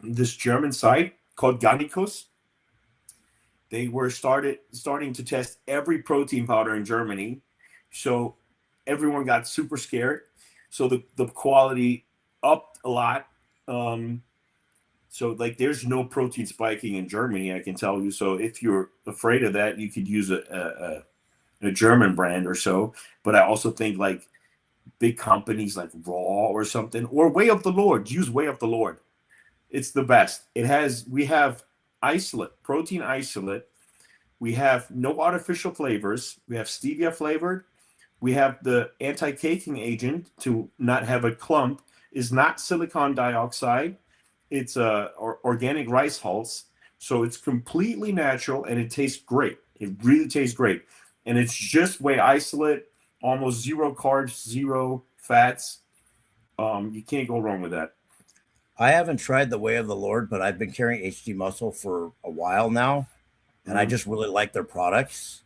this German site called Gannikus, they were starting to test every protein powder in Germany. So everyone got super scared. So the quality upped a lot. So like there's no protein spiking in Germany, I can tell you. So if you're afraid of that, you could use a German brand or so. But I also think like big companies like Raw or something, or Way of the Lord, use Way of the Lord. It's the best. We have isolate, protein isolate. We have no artificial flavors. We have stevia flavored. We have the anti-caking agent to not have a clump is not silicon dioxide. It's organic rice hulls. So it's completely natural and it tastes great. It really tastes great. And it's just whey isolate, almost zero carbs, zero fats. You can't go wrong with that. I haven't tried the Way of the Lord, but I've been carrying HD Muscle for a while now, and I just really like their products.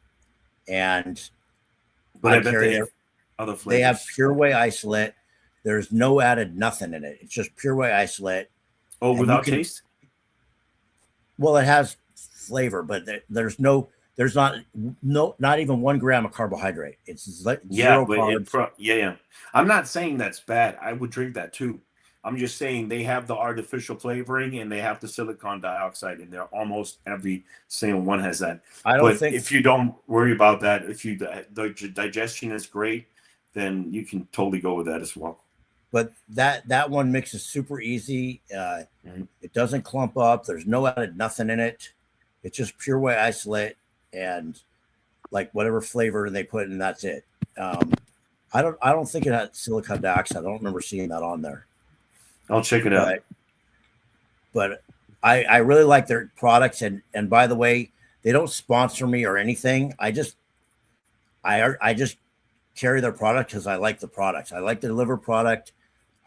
And but I bet they have other flavors. They have pure whey isolate. There's no added nothing in it. It's just pure whey isolate. Oh, without taste? Well, it has flavor, but there's not even 1 gram of carbohydrate. It's zero carbs. Yeah. I'm not saying that's bad. I would drink that too. I'm just saying they have the artificial flavoring and they have the silicon dioxide in there. Almost every single one has that. If you don't worry about that, if the digestion is great, then you can totally go with that as well. But that one mixes super easy. It doesn't clump up. There's no added nothing in it. It's just pure whey isolate and like whatever flavor they put in, that's it. I don't think it had silicon dioxide. I don't remember seeing that on there. I'll check it out. But I really like their products, and by the way, they don't sponsor me or anything. I just carry their product because I like the products. I like their liver product.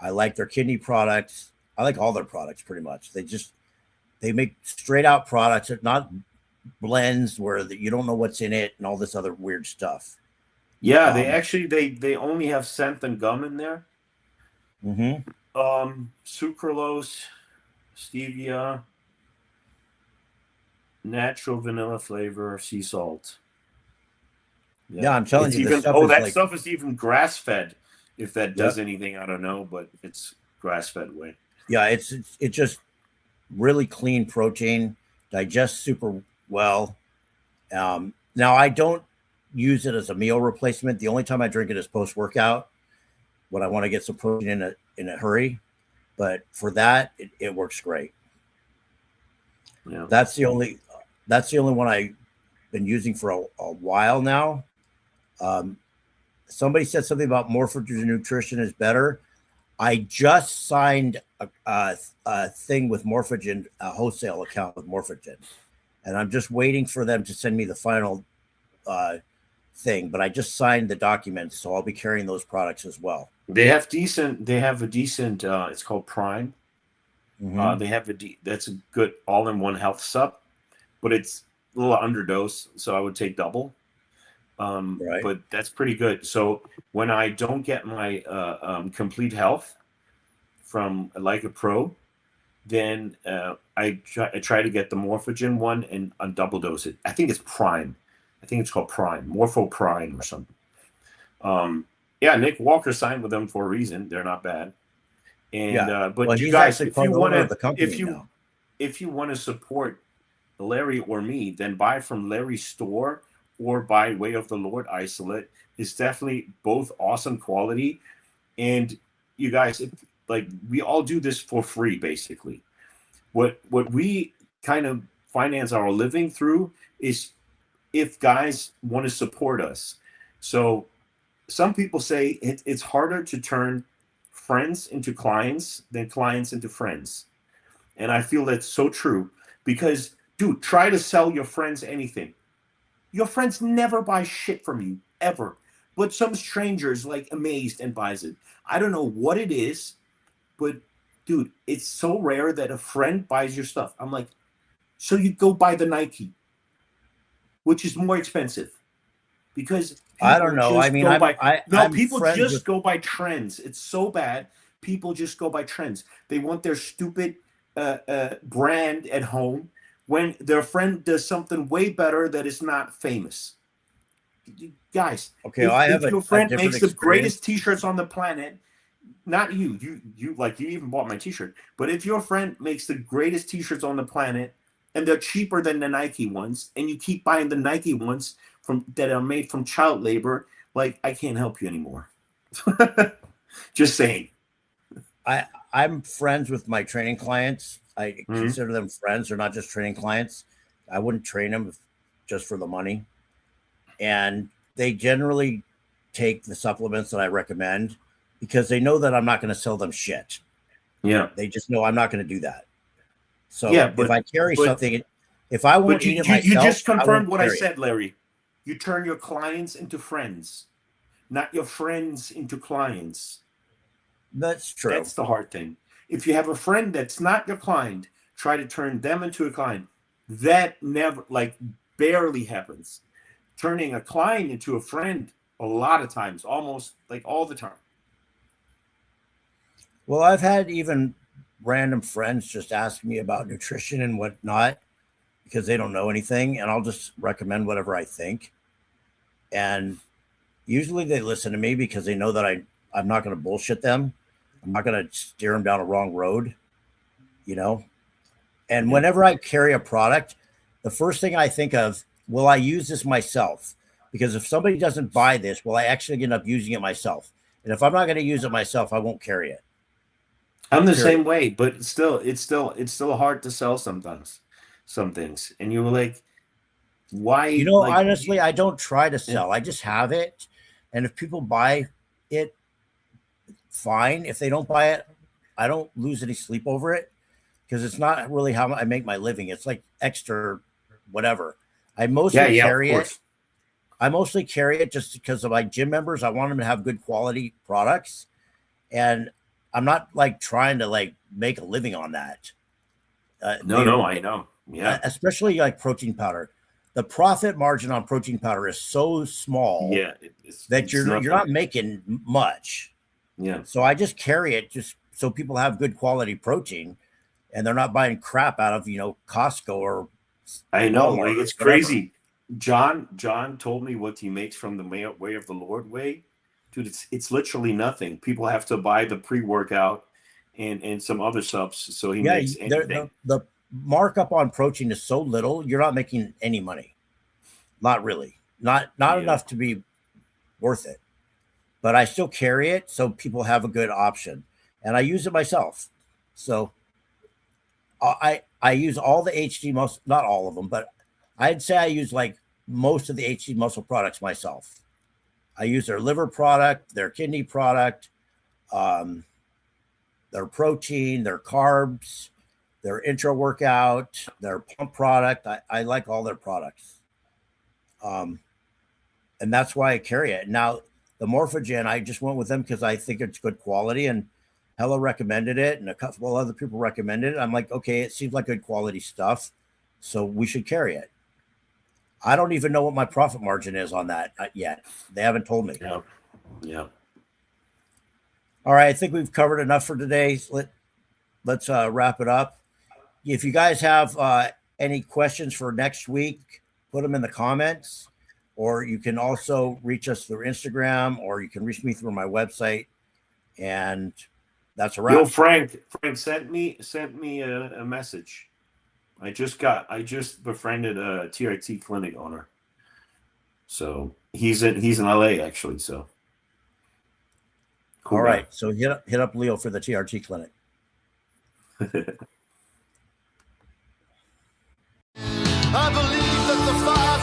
I like their kidney products. I like all their products pretty much. They make straight out products, not blends where you don't know what's in it and all this other weird stuff. Yeah, they only have scent and gum in there. Mm-hmm. Sucralose, stevia, natural vanilla flavor, sea salt. Yeah, I'm telling you, that stuff is even grass fed. If that does anything, I don't know, but it's grass fed whey. Yeah, it's just really clean protein, digests super well. Now I don't use it as a meal replacement. The only time I drink it is post workout when I want to get some protein in a hurry. But for that, it works great. Yeah, that's the only one I've been using for a while now. Somebody said something about Morphogen nutrition is better. I just signed a thing with Morphogen, a wholesale account with Morphogen, and I'm just waiting for them to send me the final thing. But I just signed the documents, so I'll be carrying those products as well. They have a decent. It's called Prime. Mm-hmm. They have that's a good all-in-one health sup, but it's a little underdose, so I would take double. Right. But that's pretty good. So when I don't get my complete health from Leica Pro, then I try to get the Morphogen one and double dose it. I think it's Prime. I think it's called Prime, Morpho Prime or something. Yeah, Nick Walker signed with them for a reason. They're not bad. And but you guys, if you want to support Larry or me, then buy from Larry's store or buy Way of the Lord isolate. It's definitely both awesome quality. And you guys, we all do this for free, basically. What we kind of finance our living through is if guys want to support us. So some people say it's harder to turn friends into clients than clients into friends. And I feel that's so true because, dude, try to sell your friends anything. Your friends never buy shit from you, ever. But some strangers amazed and buys it. I don't know what it is, but dude, it's so rare that a friend buys your stuff. I'm like, so you go buy the Nike, which is more expensive. Because I don't know. I mean, people just go by trends. It's so bad. People just go by trends. They want their stupid brand at home when their friend does something way better that is not famous. Guys, okay, if your friend makes the greatest t-shirts on the planet, not you even bought my t-shirt, but if your friend makes the greatest t-shirts on the planet and they're cheaper than the Nike ones, and you keep buying the Nike ones that are made from child labor, I can't help you anymore. Just saying. I'm friends with my training clients. I consider them friends. They're not just training clients. I wouldn't train them just for the money. And they generally take the supplements that I recommend because they know that I'm not going to sell them shit. Yeah. They just know I'm not going to do that. So but if I carry something, if I won't eat it myself, you just confirmed what I carry it. said, Larry. You turn your clients into friends, not your friends into clients. That's true. That's the hard thing. If you have a friend that's not your client, try to turn them into a client. That never, like, barely happens. Turning a client into a friend, a lot of times, almost like all the time. Well, I've had even random friends just ask me about nutrition and whatnot because they don't know anything, and I'll just recommend whatever I think. And usually they listen to me because they know that I'm not going to bullshit them. I'm not going to steer them down a wrong road, you know? And whenever I carry a product, the first thing I think of, will I use this myself? Because if somebody doesn't buy this, will I actually end up using it myself? And if I'm not going to use it myself, I won't carry it. I'm the same way, but it's still hard to sell sometimes, some things. And you're like, why? You know, like, honestly, I don't try to sell. I just have it. And if people buy it, fine. If they don't buy it, I don't lose any sleep over it because it's not really how I make my living. It's like extra whatever. I mostly carry it. I mostly carry it just because of my gym members. I want them to have good quality products. And I'm not like trying to like make a living on that. No, I know. Yeah. Especially like protein powder. The profit margin on protein powder is so small that you're not making much. Yeah. So I just carry it just so people have good quality protein and they're not buying crap out of, Costco or I know, like it's crazy. John told me what he makes from the Way of the Lord way. Dude, it's literally nothing. People have to buy the pre-workout and some other subs so he makes anything. The markup on protein is so little, you're not making any money. Not really. Not enough to be worth it. But I still carry it so people have a good option. And I use it myself. So I use all the HD muscle, not all of them, but I'd say I use like most of the HD muscle products myself. I use their liver product, their kidney product, their protein, their carbs, their intra workout, their pump product. I like all their products. And that's why I carry it. Now, the Morphogen, I just went with them because I think it's good quality, and Hella recommended it, and a couple other people recommended it. I'm like, okay, it seems like good quality stuff, so we should carry it. I don't even know what my profit margin is on that yet. They haven't told me. Yeah. All right, I think we've covered enough for today. Let's wrap it up. If you guys have any questions for next week, put them in the comments, or you can also reach us through Instagram, or you can reach me through my website, and that's a wrap. Yo, Frank sent me a message. I just befriended a TRT clinic owner. So he's in LA actually. So cool. All right. So hit up Leo for the TRT clinic. I believe that the fire